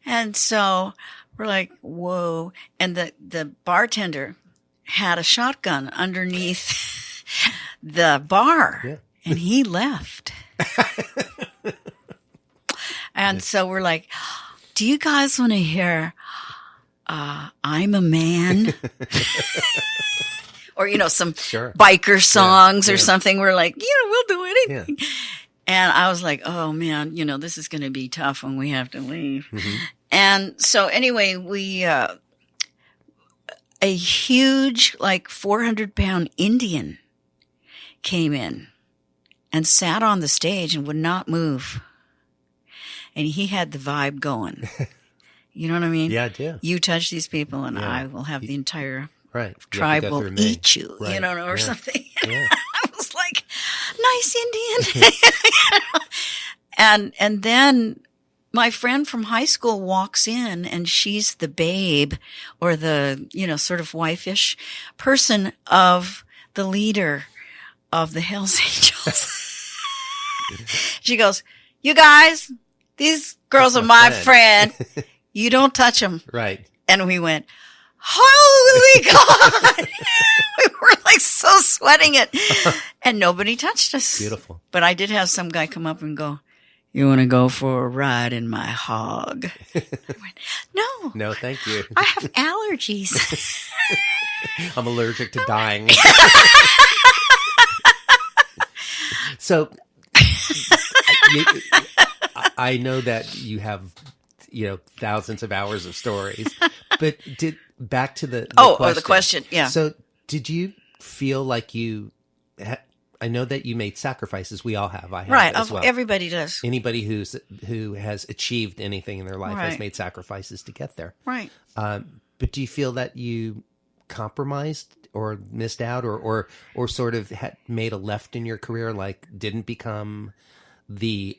And so we're like, whoa. And the bartender had a shotgun underneath the bar, and he left. And so we're like, do you guys want to hear I'm a Man? Or, some biker songs or something. We're like, we'll do anything. Yeah. And I was like, oh, man, this is going to be tough when we have to leave. Mm-hmm. And so anyway, we a huge, 400-pound Indian came in and sat on the stage and would not move. And he had the vibe going. You know what I mean? Yeah, I do. You touch these people and I will have the entire tribe will eat you, or something. Yeah. I was like, nice Indian. And then my friend from high school walks in, and she's the babe, or the, sort of wife-ish person of the leader of the Hells Angels. She goes, you guys, these girls are my friend. You don't touch them. Right. And we went, holy God. We were so sweating it. And nobody touched us. Beautiful. But I did have some guy come up and go, you want to go for a ride in my hog? I went, no. No, thank you. I have allergies. I'm allergic to dying. So, I know that you have, thousands of hours of stories, but back to the question. The question, yeah. So, did you feel like I know that you made sacrifices. We all have. I have as well. Everybody does. Anybody who has achieved anything in their life has made sacrifices to get there. Right. But do you feel that you compromised or missed out or sort of had made a left in your career, didn't become the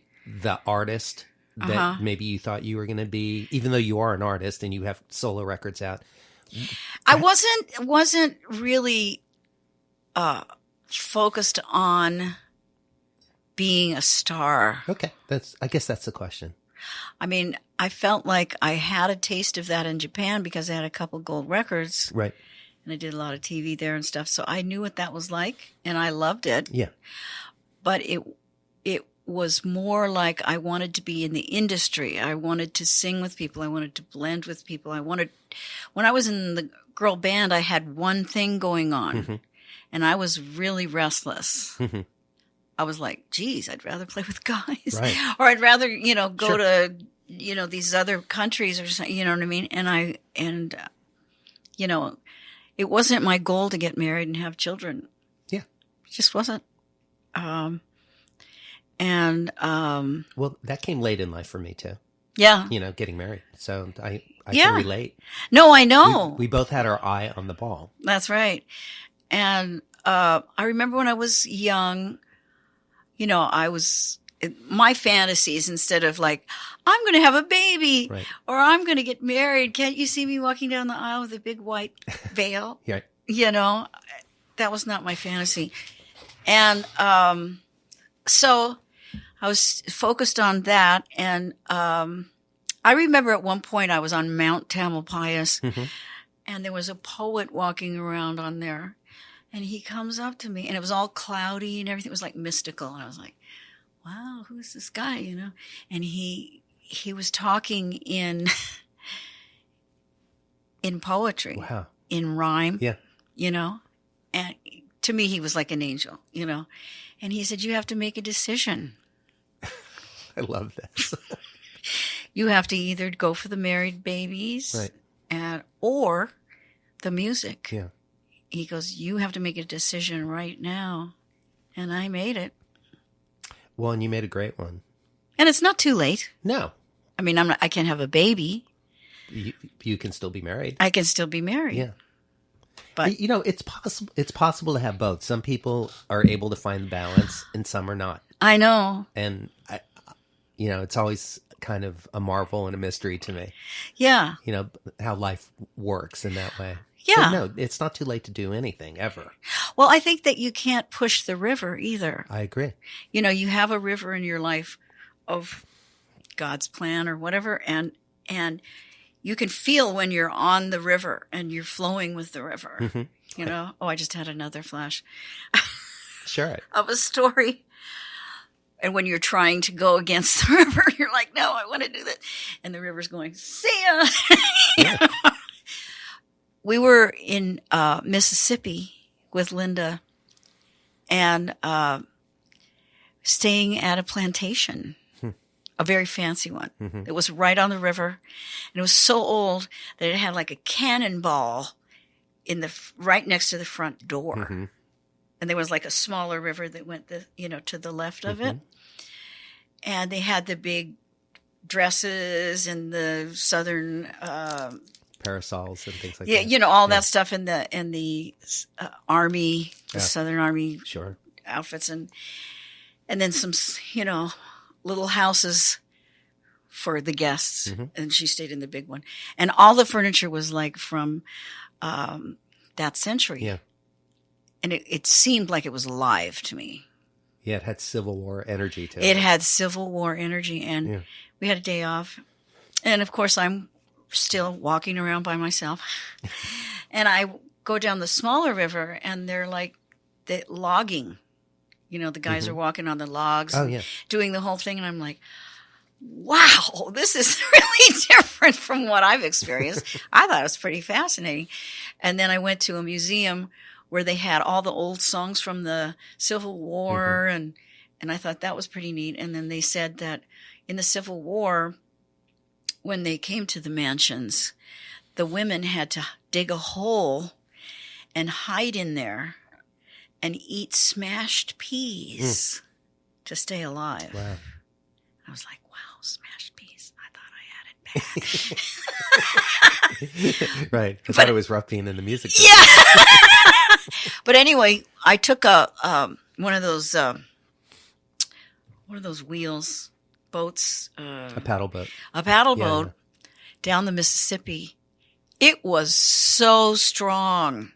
artist that maybe you thought you were going to be, even though you are an artist and you have solo records out? I wasn't really focused on being a star. Okay. I guess that's the question. I mean, I felt like I had a taste of that in Japan because I had a couple gold records. Right. And I did a lot of TV there and stuff. So I knew what that was like, and I loved it. Yeah. But was more like I wanted to be in the industry. I wanted to sing with people. I wanted to blend with people. When I was in the girl band, I had one thing going on, and I was really restless. I was like, geez, I'd rather play with guys, Right. or I'd rather, go to, these other countries or something, you know what I mean? It wasn't my goal to get married and have children. Yeah. It just wasn't. Well, that came late in life for me too. Yeah. Getting married. So I Yeah. can relate. No, I know. We both had our eye on the ball. That's right. And I remember when I was young, my fantasies, instead of like, I'm going to have a baby, Right. or I'm going to get married. Can't you see me walking down the aisle with a big white veil? Yeah. That was not my fantasy. And so I was focused on that. And I remember at one point I was on Mount Tamalpais, and there was a poet walking around on there. And he comes up to me, and it was all cloudy and everything. It was like mystical. And I was like, wow, who's this guy, And he was talking in poetry. Wow. In rhyme. Yeah. And to me, he was like an angel, And he said, you have to make a decision. I love this. You have to either go for the married babies, Right. or the music. Yeah. He goes, you have to make a decision right now. And I made it. Well, and you made a great one. And it's not too late. No. I mean, I can't have a baby. You can still be married. I can still be married. Yeah. But it's possible. It's possible to have both. Some people are able to find balance, and some are not. I know. And it's always kind of a marvel and a mystery to me. Yeah. How life works in that way. Yeah. But no, it's not too late to do anything ever. Well, I think that you can't push the river either. I agree. You have a river in your life of God's plan or whatever, and you can feel when you're on the river and you're flowing with the river. Oh, I just had another flash. Sure. Of a story. And when you're trying to go against the river, you're like, no, I want to do that. And the river's going, see ya. Yeah. We were in Mississippi with Linda and staying at a plantation, a very fancy one. It was right on the river. And it was so old that it had like a cannonball right next to the front door. And there was like a smaller river that went to the left of it. And they had the big dresses and the southern parasols and things like that. Yeah, all that stuff in the army, the Southern Army outfits, and then some little houses for the guests. And she stayed in the big one, and all the furniture was like from that century. Yeah, and it seemed like it was alive to me. Yeah, it had Civil War energy to it. It had Civil War energy, and we had a day off, and of course I'm still walking around by myself. And I go down the smaller river, and they're like the logging. The guys are walking on the logs, doing the whole thing. And I'm like, wow, this is really different from what I've experienced. I thought it was pretty fascinating. And then I went to a museum where they had all the old songs from the Civil War. And I thought that was pretty neat. And then they said that in the Civil War, when they came to the mansions, the women had to dig a hole and hide in there and eat smashed peas to stay alive. Wow. I was like, wow, smashed peas. I thought I had it bad. Right. I thought it was rough being in the music business. Yeah. But anyway, I took one of those wheels, boats. A paddle boat. A paddle boat down the Mississippi. It was so strong.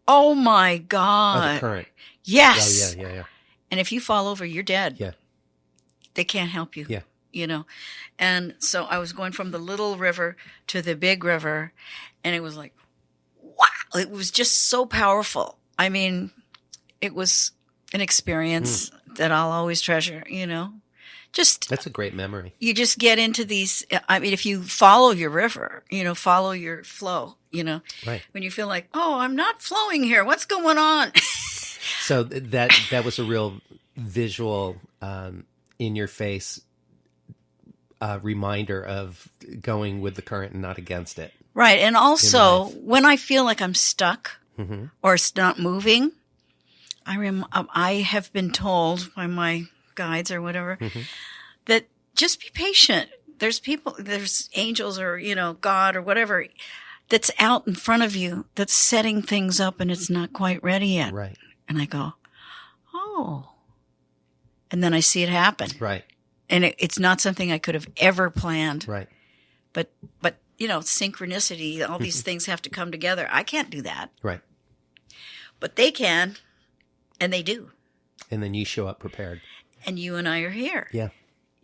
Oh my God. Oh, the current. Yes. Yeah. And if you fall over, you're dead. Yeah. They can't help you. Yeah. And so I was going from the little river to the big river, and it was like, it was just so powerful. I mean, it was an experience that I'll always treasure, Just That's a great memory. you just get into these. I mean, if you follow your river, follow your flow, Right. when you feel like, oh, I'm not flowing here. What's going on? So that was a real visual, in your face, reminder of going with the current and not against it. Right. And also life. when I feel like I'm stuck Mm-hmm. or it's not moving, I have been told by my guides or whatever Mm-hmm. that just be patient. There's angels or, God or whatever that's out in front of you that's setting things up and it's not quite ready yet. Right. And I go, oh. And then I see it happen. Right. And it's not something I could have ever planned. Right. But synchronicity, all these things have to come together. I can't do that. Right. But they can, and they do. And then you show up prepared. And you and I are here. Yeah.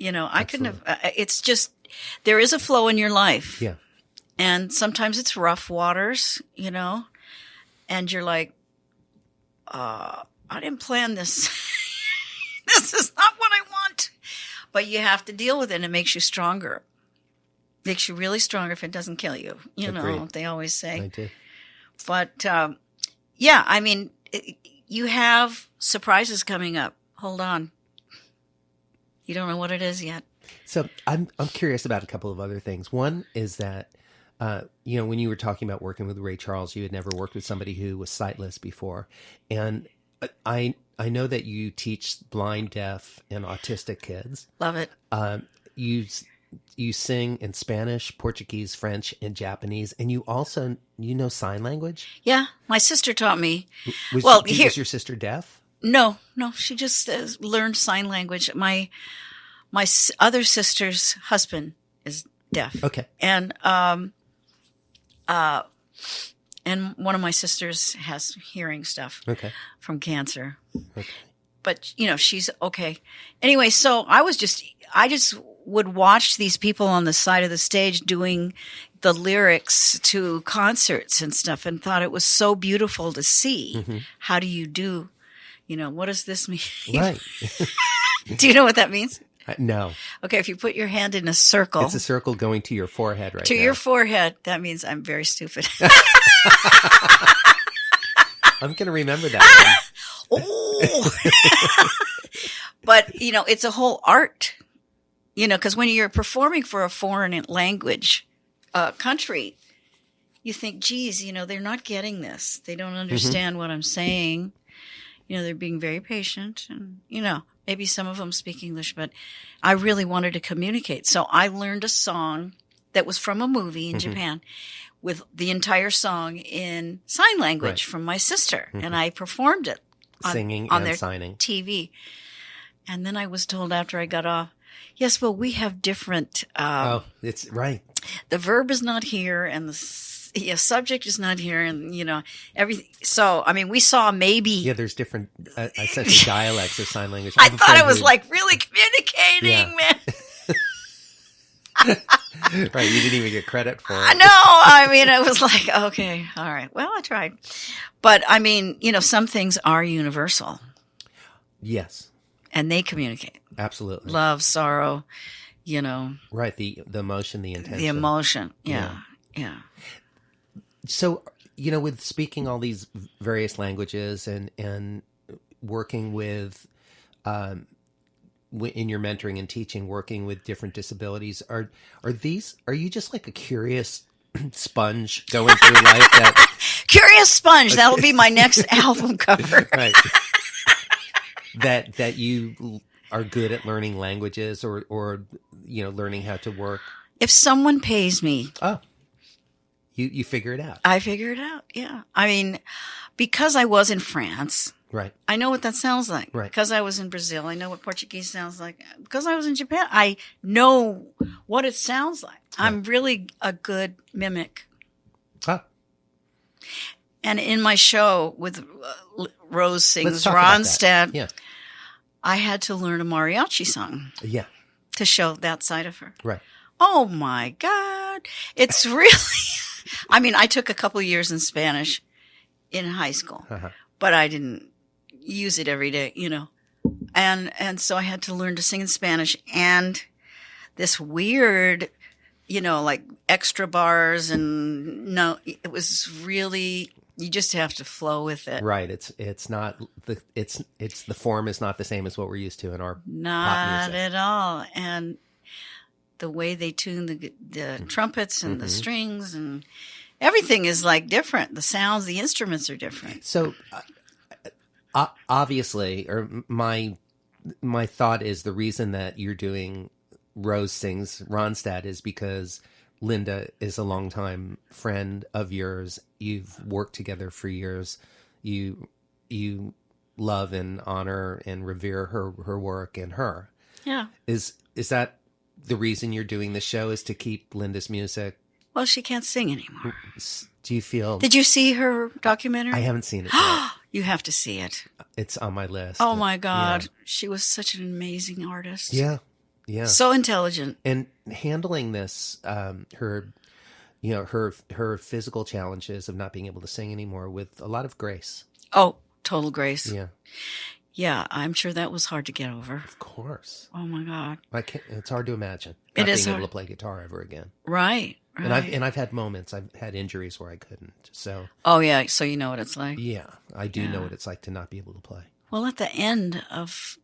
I couldn't have, it's just, there is a flow in your life. Yeah. And sometimes it's rough waters, and you're like, I didn't plan this. This is not what I want. But you have to deal with it, and it makes you stronger. Makes you really stronger if it doesn't kill you. Agreed. They always say. I do. But, yeah, I mean, you have surprises coming up. Hold on. You don't know what it is yet. So I'm curious about a couple of other things. One is that, when you were talking about working with Ray Charles, you had never worked with somebody who was sightless before. And I know that you teach blind, deaf, and autistic kids. Love it. You sing in Spanish, Portuguese, French, and Japanese, and you also know sign language. Yeah, my sister taught me. Was your sister deaf? No, she just learned sign language. My other sister's husband is deaf. Okay. And one of my sisters has hearing stuff. Okay. From cancer. Okay. But she's okay. Anyway, so I just would watch these people on the side of the stage doing the lyrics to concerts and stuff, and thought it was so beautiful to see. Mm-hmm. How do you do? What does this mean? Right. Do you know what that means? No. Okay, if you put your hand in a circle. It's a circle going to your forehead right now. To your forehead, that means I'm very stupid. I'm going to remember that one. Oh. But, it's a whole art, because when you're performing for a foreign language country, you think, geez, they're not getting this. They don't understand what I'm saying. They're being very patient and, maybe some of them speak English, but I really wanted to communicate. So I learned a song that was from a movie in Japan with the entire song in sign language from my sister. And I performed it singing on and their signing. TV. And then I was told after I got off, yes, well, we have different. It's right. The verb is not here, and the subject is not here, and everything. So, I mean, we saw maybe. Yeah, there's different essentially dialects of sign language. I thought it was like really communicating, man. Right, you didn't even get credit for it. No, I mean, it was like, okay, all right. Well, I tried, but I mean, some things are universal. Yes. And they communicate. Absolutely. Love, sorrow, Right, the emotion, the intention. The emotion, yeah. So, with speaking all these various languages and working with, in your mentoring and teaching, working with different disabilities, are you just like a curious sponge going through life? Curious sponge. That'll be my next album cover. Right. That you are good at learning languages or learning how to work. If someone pays me. Oh. You figure it out. I figure it out. Yeah. I mean, because I was in France. Right. I know what that sounds like. Right. Because I was in Brazil. I know what Portuguese sounds like. Because I was in Japan. I know what it sounds like. Right. I'm really a good mimic. Huh. And in my show with Rose Sings Ronstadt, yeah. I had to learn a mariachi song. Yeah. To show that side of her. Right. Oh my God. It's really, I mean, I took a couple years in Spanish in high school, but I didn't use it every day, And so I had to learn to sing in Spanish, and this weird, like extra bars, and no, it was really, you just have to flow with it. Right. It's not the form is not the same as what we're used to in our pop Not music. at all. And the way they tune the trumpets and the strings and everything is like different. The sounds, the instruments are different. So obviously, or my thought is the reason that you're doing Rose Sings Ronstadt is because Linda is a longtime friend of yours. You've worked together for years. You love and honor and revere her work and her. Yeah. Is that the reason you're doing the show, is to keep Linda's music? Well, she can't sing anymore. Do you feel... Did you see her documentary? I haven't seen it yet. You have to see it. It's on my list. Oh my God. Yeah. She was such an amazing artist. Yeah. Yeah. So intelligent. And handling this, her physical challenges of not being able to sing anymore with a lot of grace. Oh, total grace. Yeah. Yeah, I'm sure that was hard to get over. Of course. Oh my God. It's hard to imagine It not is being hard. able to play guitar ever again. Right. And I've had moments. I've had injuries where I couldn't. So Oh yeah, so you know what it's like. yeah, I do know Yeah. what it's like to not be able to play. Well, at the end of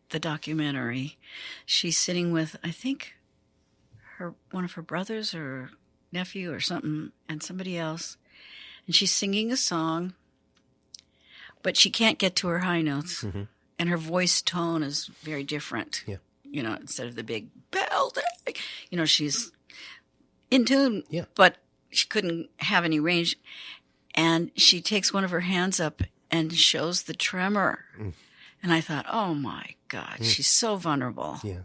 the documentary, she's sitting with, I think, one of her brothers or nephew or something, and somebody else, and she's singing a song, but she can't get to her high notes, and her voice tone is very different. Yeah. Instead of the big belting, she's in tune, Yeah. but she couldn't have any range, and she takes one of her hands up and shows the tremor. And I thought, oh my God, she's so vulnerable. Yeah.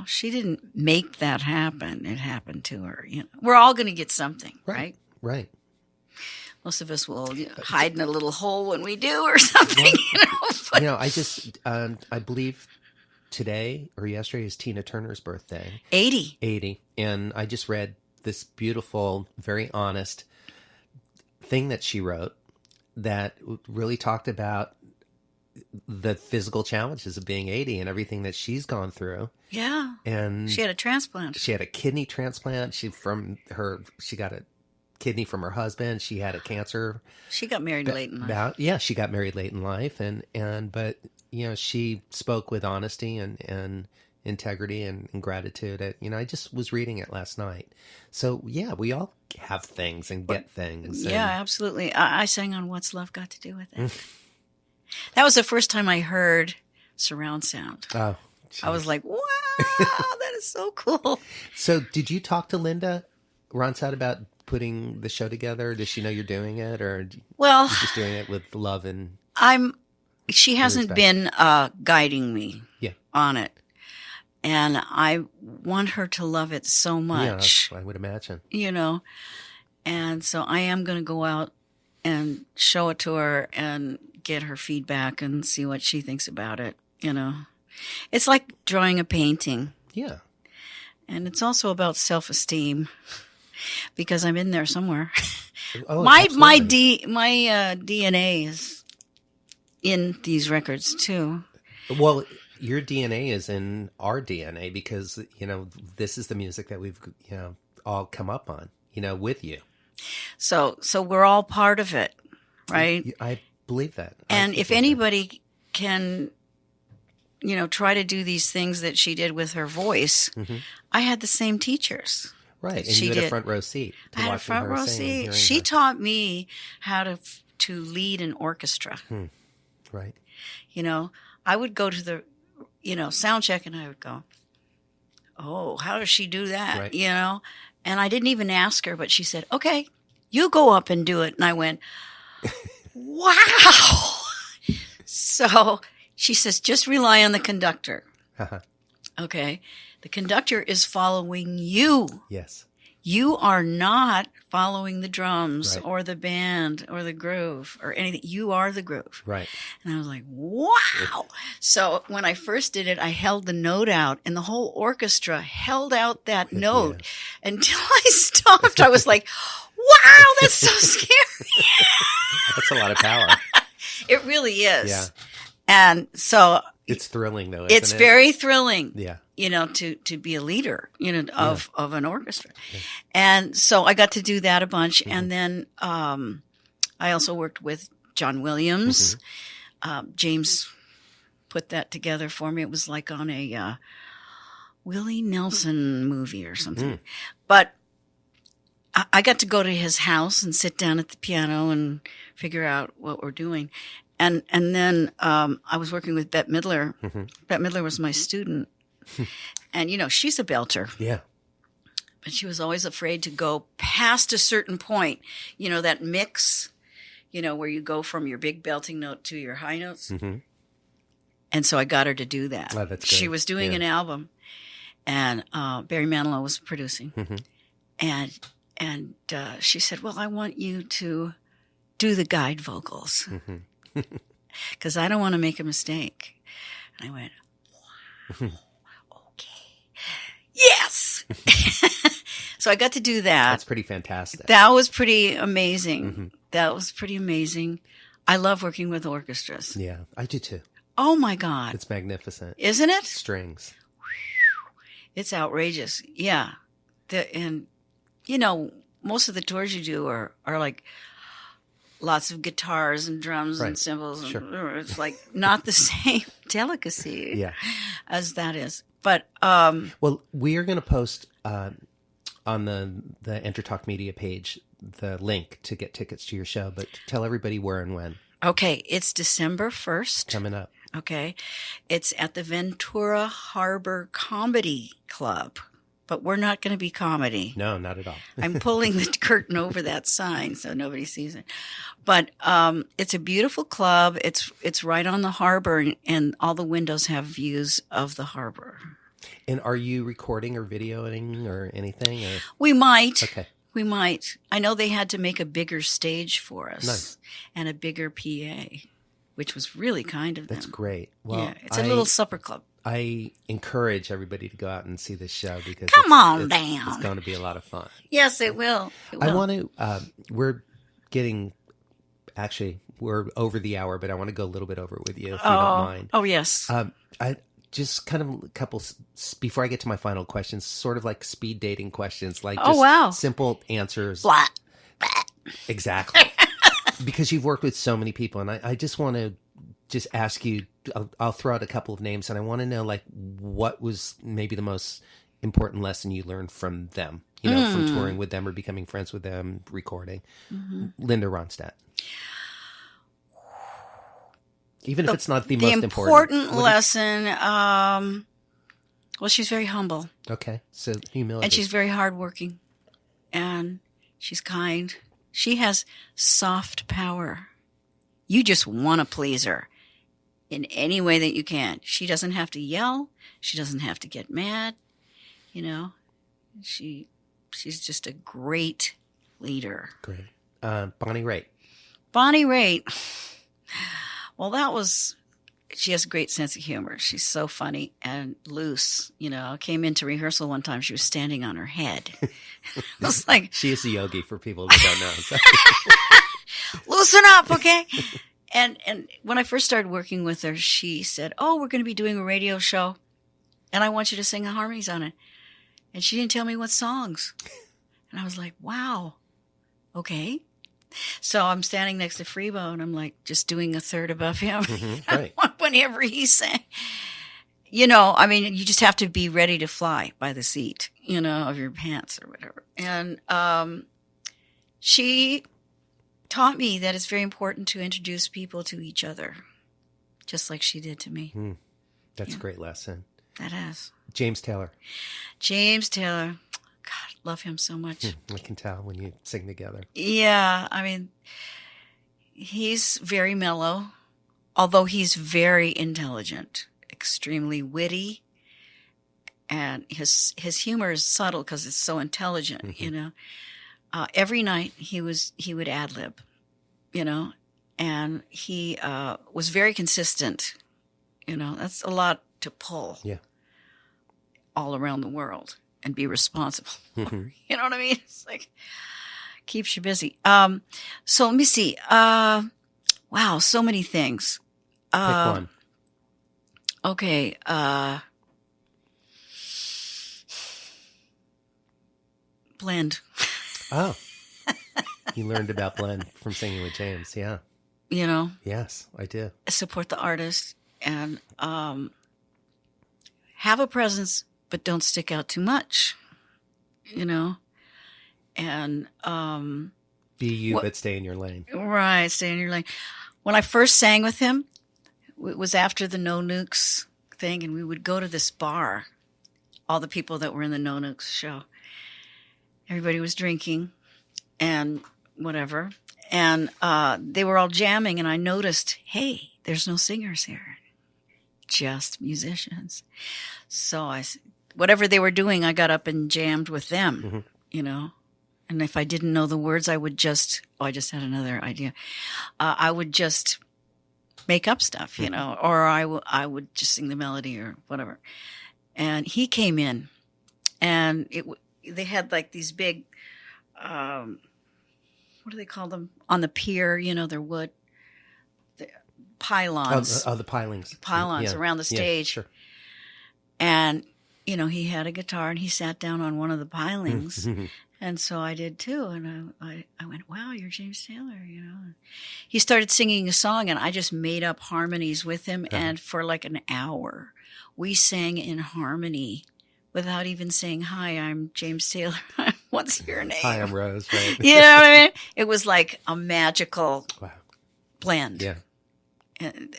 She didn't make that happen. It happened to her. We're all going to get something, right? Right. Most of us will hide in a little hole when we do or something, But I just, I believe today or yesterday is Tina Turner's birthday. 80. 80. And I just read this beautiful, very honest thing that she wrote that really talked about the physical challenges of being 80 and everything that she's gone through. Yeah. And She had a transplant. she had a kidney transplant. She got a kidney from her husband. She had a cancer. She got married late in life. She got married late in life, but she spoke with honesty and integrity and gratitude. I just was reading it last night. So yeah, we all have things and get things. Yeah, absolutely. I sang on What's Love Got to Do with It. That was the first time I heard surround sound. Oh, I was like, wow, that is so cool. So did you talk to Linda Ronstadt about putting the show together? Does she know you're doing it, or Well, you're just doing it with love and... She hasn't respect? been guiding me Yeah. on it. And I want her to love it so much, Yeah, I would imagine. And so I am going to go out and show it to her and get her feedback and see what she thinks about it. It's like drawing a painting. Yeah. And it's also about self-esteem because I'm in there somewhere. Oh, my absolutely. DNA is in these records too. Well, your DNA is in our DNA because, this is the music that we've, all come up on, with you. So we're all part of it, right? I believe that. And I if believe anybody can, try to do these things that she did with her voice, I had the same teachers. that. Right. And she you had a did. front row seat to I had a watching front her row sing and seat. hearing She her. taught me how to lead an orchestra. Right. I would go to the, sound check and I would go, oh, how does she do that? Right. And I didn't even ask her, but she said, okay, you go up and do it. And I went, wow. So she says, just rely on the conductor. Okay. The conductor is following you. Yes. You are not following the drums Right. or the band or the groove or anything. You are the groove. Right. And I was like, wow. So when I first did it, I held the note out and the whole orchestra held out that note until I stopped. I was like, wow, that's so scary. That's a lot of power. It really is. Yeah. And so It's thrilling, though. it's Isn't it? very thrilling. Yeah. To be a leader, of an orchestra. Yeah. And so I got to do that a bunch. Mm-hmm. And then I also worked with John Williams. Mm-hmm. James put that together for me. It was like on a Willie Nelson movie or something. Mm-hmm. But I got to go to his house and sit down at the piano and figure out what we're doing. And then I was working with Bette Midler. Mm-hmm. Bette Midler was my student. And, she's a belter. Yeah. But she was always afraid to go past a certain point. That mix, where you go from your big belting note to your high notes. Mm-hmm. And so I got her to do that. Oh, that's good. She was doing an album. And Barry Manilow was producing. Mm-hmm. And she said, well, I want you to do the guide vocals. Mm-hmm. Because I don't want to make a mistake. And I went, wow. Yes. So I got to do that. That's pretty fantastic. That was pretty amazing. Mm-hmm. That was pretty amazing. I love working with orchestras. Yeah, I do too. Oh my God. It's magnificent. Isn't it? Strings. It's outrageous. Yeah. And most of the tours you do are like lots of guitars and drums and cymbals. Sure. It's like not the same delicacy as that is. But well, we are going to post on the EnterTalk Media page the link to get tickets to your show. But tell everybody where and when. Okay, it's December 1st. Coming up. Okay, it's at the Ventura Harbor Comedy Club. But we're not going to be comedy. No, not at all. I'm pulling the curtain over that sign so nobody sees it. But it's a beautiful club. It's right on the harbor, and all the windows have views of the harbor. And are you recording or videoing or anything? Or? We might. Okay. We might. I know they had to make a bigger stage for us. Nice. And a bigger PA, which was really kind of them. That's great. Well, yeah, it's a little supper club. I encourage everybody to go out and see this show because it's going to be a lot of fun. Yes, it will. I want to. We're over the hour, but I want to go a little bit over it with you if you don't mind. Oh yes. I just kind of a couple before I get to my final questions, sort of like speed dating questions, like simple answers. Blah. Exactly. Because you've worked with so many people, and I just want to just ask you. I'll throw out a couple of names, and I want to know like what was maybe the most important lesson you learned from them, from touring with them or becoming friends with them, recording. Mm-hmm. Linda Ronstadt. Even if it's not the most important lesson. Well, she's very humble. Okay, so humility, and she's very hardworking, and she's kind. She has soft power. You just want to please her in any way that you can. She doesn't have to yell. She doesn't have to get mad. She's just a great leader. Great. Bonnie Raitt. Bonnie Raitt. Well, she has a great sense of humor. She's so funny and loose. I came into rehearsal one time. She was standing on her head. I was like, she is a yogi for people that don't know. Loosen up, okay? And when I first started working with her, she said, "Oh, we're going to be doing a radio show, and I want you to sing the harmonies on it." And she didn't tell me what songs. And I was like, "Wow, okay." So I'm standing next to Freebo, and I'm like just doing a third above him. Mm-hmm, right. Whenever he sang. You just have to be ready to fly by the seat, of your pants or whatever. And she taught me that it's very important to introduce people to each other, just like she did to me. That's a great lesson. That is. James Taylor. God, love him so much. I can tell when you sing together. Yeah, he's very mellow, although he's very intelligent, extremely witty, and his humor is subtle because it's so intelligent. Mm-hmm. Every night he would ad-lib, and he was very consistent. That's a lot to pull. Yeah. All around the world and be responsible. Mm-hmm. You know what I mean? It's like keeps you busy. So let me see. Wow, so many things. Pick one. Okay. Blend. Oh, you learned about blend from singing with James. Yeah. You know, Yes, I do. support the artist and have a presence, but don't stick out too much. You know, and Be you, but stay in your lane. right, stay in your lane. When I first sang with him, it was after the No Nukes thing, and we would go to this bar. All the people that were in the No Nukes show, everybody was drinking and whatever, and they were all jamming. And I noticed, hey, there's no singers here, just musicians. So whatever they were doing, I got up and jammed with them. Mm-hmm. You know. And if I didn't know the words, I would I just had another idea. I would just make up stuff, you know, or I would just sing the melody or whatever. And he came in, and they had like these big, what do they call them? On the pier, you know, they're wood pylons. Oh, the pilings. Pylons around the stage. Yeah, sure. And, you know, he had a guitar, and he sat down on one of the pilings. And so I did too. And I went, wow, you're James Taylor, you know. He started singing a song, and I just made up harmonies with him. Uh-huh. And for like an hour, we sang in harmony without even saying, hi, I'm James Taylor. What's your name? Hi, I'm Rose, right? You know what I mean? It was like a magical blend. Yeah. And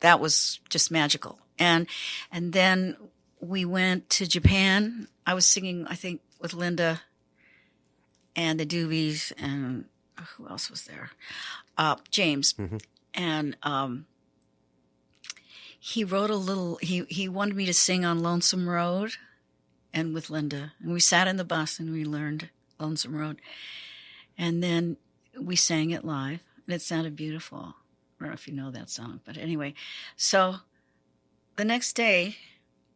that was just magical. And then we went to Japan. I was singing, I think, with Linda and the Doobies, and who else was there? James. Mm-hmm. And he wrote he wanted me to sing on Lonesome Road and with Linda. And we sat in the bus and we learned Lonesome Road. And then we sang it live, and it sounded beautiful. I don't know if you know that song, but anyway. So the next day,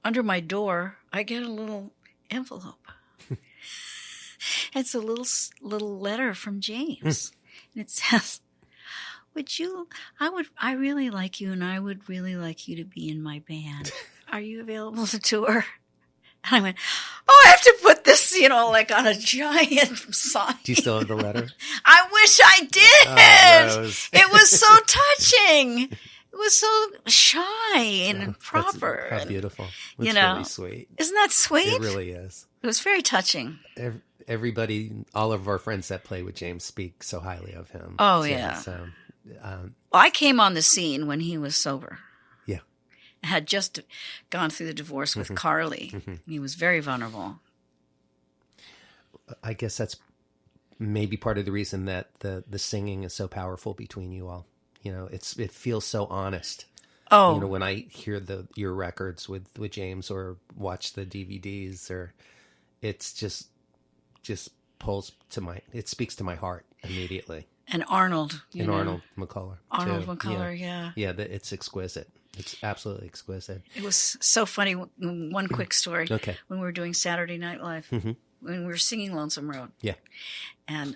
under my door, I get a little envelope. It's a little letter from James. And it says, I really like you, and I would really like you to be in my band. Are you available to tour? And I went, oh, I have to put this, you know, like on a giant sign. Do you still have the letter? I wish I did. Oh, Rose. It was so touching. It was so shy and proper. How beautiful. That's you know, really sweet. Isn't that sweet? It really is. It was very touching. Everybody, all of our friends that play with James speak so highly of him. Oh, yeah. So, well, I came on the scene when he was sober. Yeah. I had just gone through the divorce with Carly. Mm-hmm. And he was very vulnerable. I guess that's maybe part of the reason that the singing is so powerful between you all. You know, it feels so honest. Oh, you know, when I hear your records with James or watch the DVDs, or it's just it speaks to my heart immediately. And Arnold, Arnold McCuller. Arnold McCuller, yeah. Yeah, it's exquisite. It's absolutely exquisite. It was so funny. One quick story. Okay. When we were doing Saturday Night Live, when we were singing Lonesome Road. Yeah. And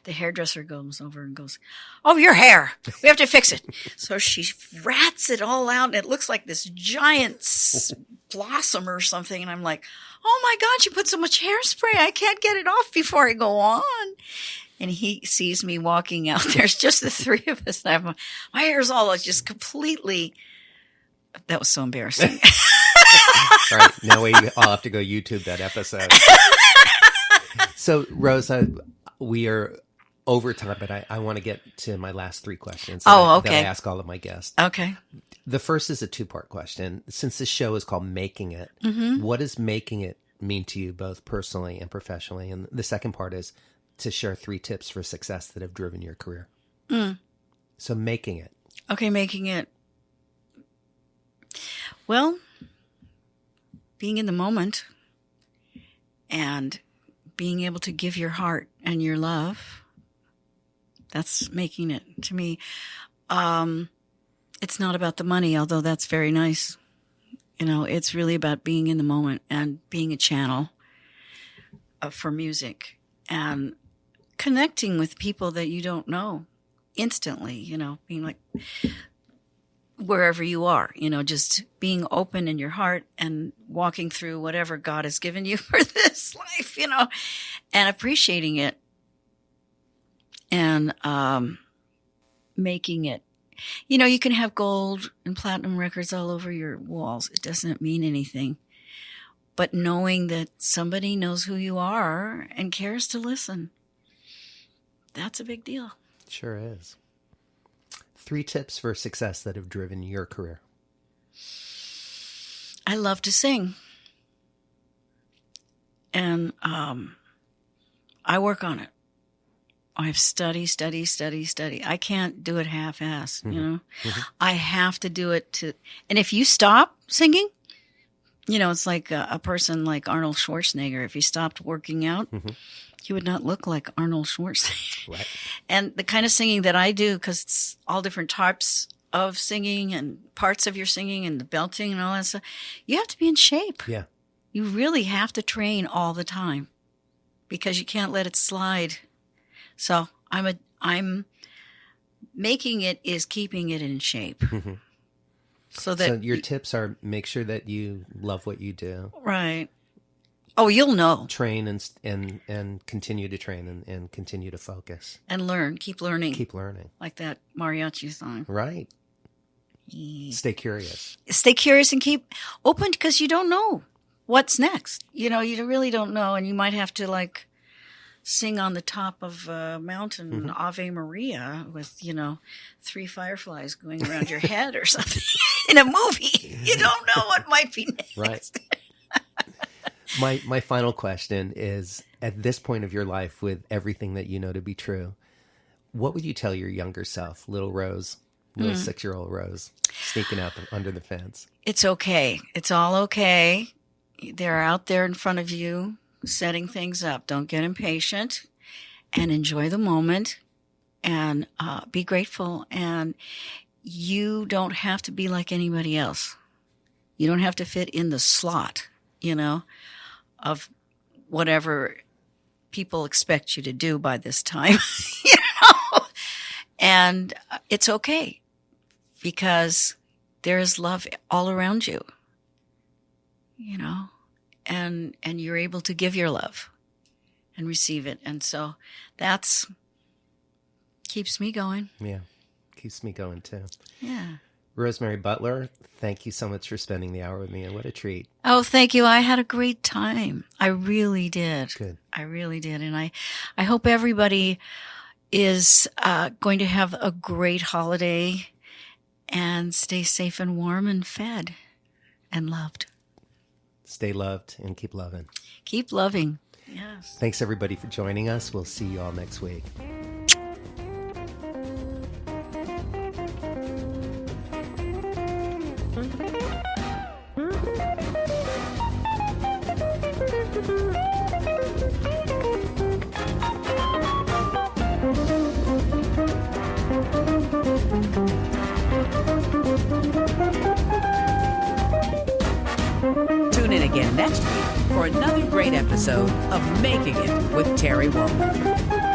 the hairdresser goes over and goes, oh, your hair. We have to fix it. So she rats it all out, and it looks like this giant blossom or something. And I'm like, oh, my God, you put so much hairspray. I can't get it off before I go on. And he sees me walking out. There's just the three of us. And my hair's all just completely. That was so embarrassing. All right. Now we all have to go YouTube that episode. So, Rosa, we are over time, but I want to get to my last three questions that I ask all of my guests. Okay. The first is a two-part question. Since this show is called Making It, what does making it mean to you, both personally and professionally? And the second part is to share 3 tips for success that have driven your career. So making it. Okay, making it. Well, being in the moment and being able to give your heart and your love, that's making it to me. It's not about the money, although that's very nice. You know, it's really about being in the moment and being a channel for music and connecting with people that you don't know instantly, you know, being like, wherever you are, just being open in your heart and walking through whatever God has given you for this life, and appreciating it and making it. You can have gold and platinum records all over your walls. It doesn't mean anything. But knowing that somebody knows who you are and cares to listen, that's a big deal. Sure is. 3 tips for success that have driven your career. I love to sing. And I work on it. I study. I can't do it half-ass, Mm-hmm. I have to do it and if you stop singing, it's like a person like Arnold Schwarzenegger. If he stopped working out, mm-hmm. he would not look like Arnold Schwarzenegger. Right. And the kind of singing that I do, because it's all different types of singing and parts of your singing and the belting and all that stuff, you have to be in shape. Yeah. You really have to train all the time because you can't let it slide. So I'm making it is keeping it in shape. Mm-hmm. So your tips are make sure that you love what you do. Right. Oh, you'll know. Train and continue to train and continue to focus. And learn. Keep learning. Keep learning. Like that mariachi song. Right. Stay curious. Stay curious and keep open because you don't know what's next. You really don't know. And you might have to sing on the top of a mountain, mm-hmm. Ave Maria with, 3 fireflies going around your head or something in a movie. You don't know what might be next. Right. My final question is, at this point of your life, with everything that you know to be true, what would you tell your younger self, little 6-year-old Rose, sneaking out under the fence? It's okay. It's all okay. They're out there in front of you, setting things up. Don't get impatient and enjoy the moment and be grateful. And you don't have to be like anybody else. You don't have to fit in the slot, of whatever people expect you to do by this time, And it's okay because there is love all around you, and you're able to give your love and receive it. And so that's keeps me going. Yeah. Keeps me going too. Yeah. Rosemary Butler, thank you so much for spending the hour with me, and what a treat. Oh, thank you. I had a great time. I really did. Good. I really did. And I hope everybody is going to have a great holiday and stay safe and warm and fed and loved. Stay loved and keep loving. Keep loving. Yes. Thanks, everybody, for joining us. We'll see you all next week. Tune in again next week for another great episode of Making It with Terry Woolman.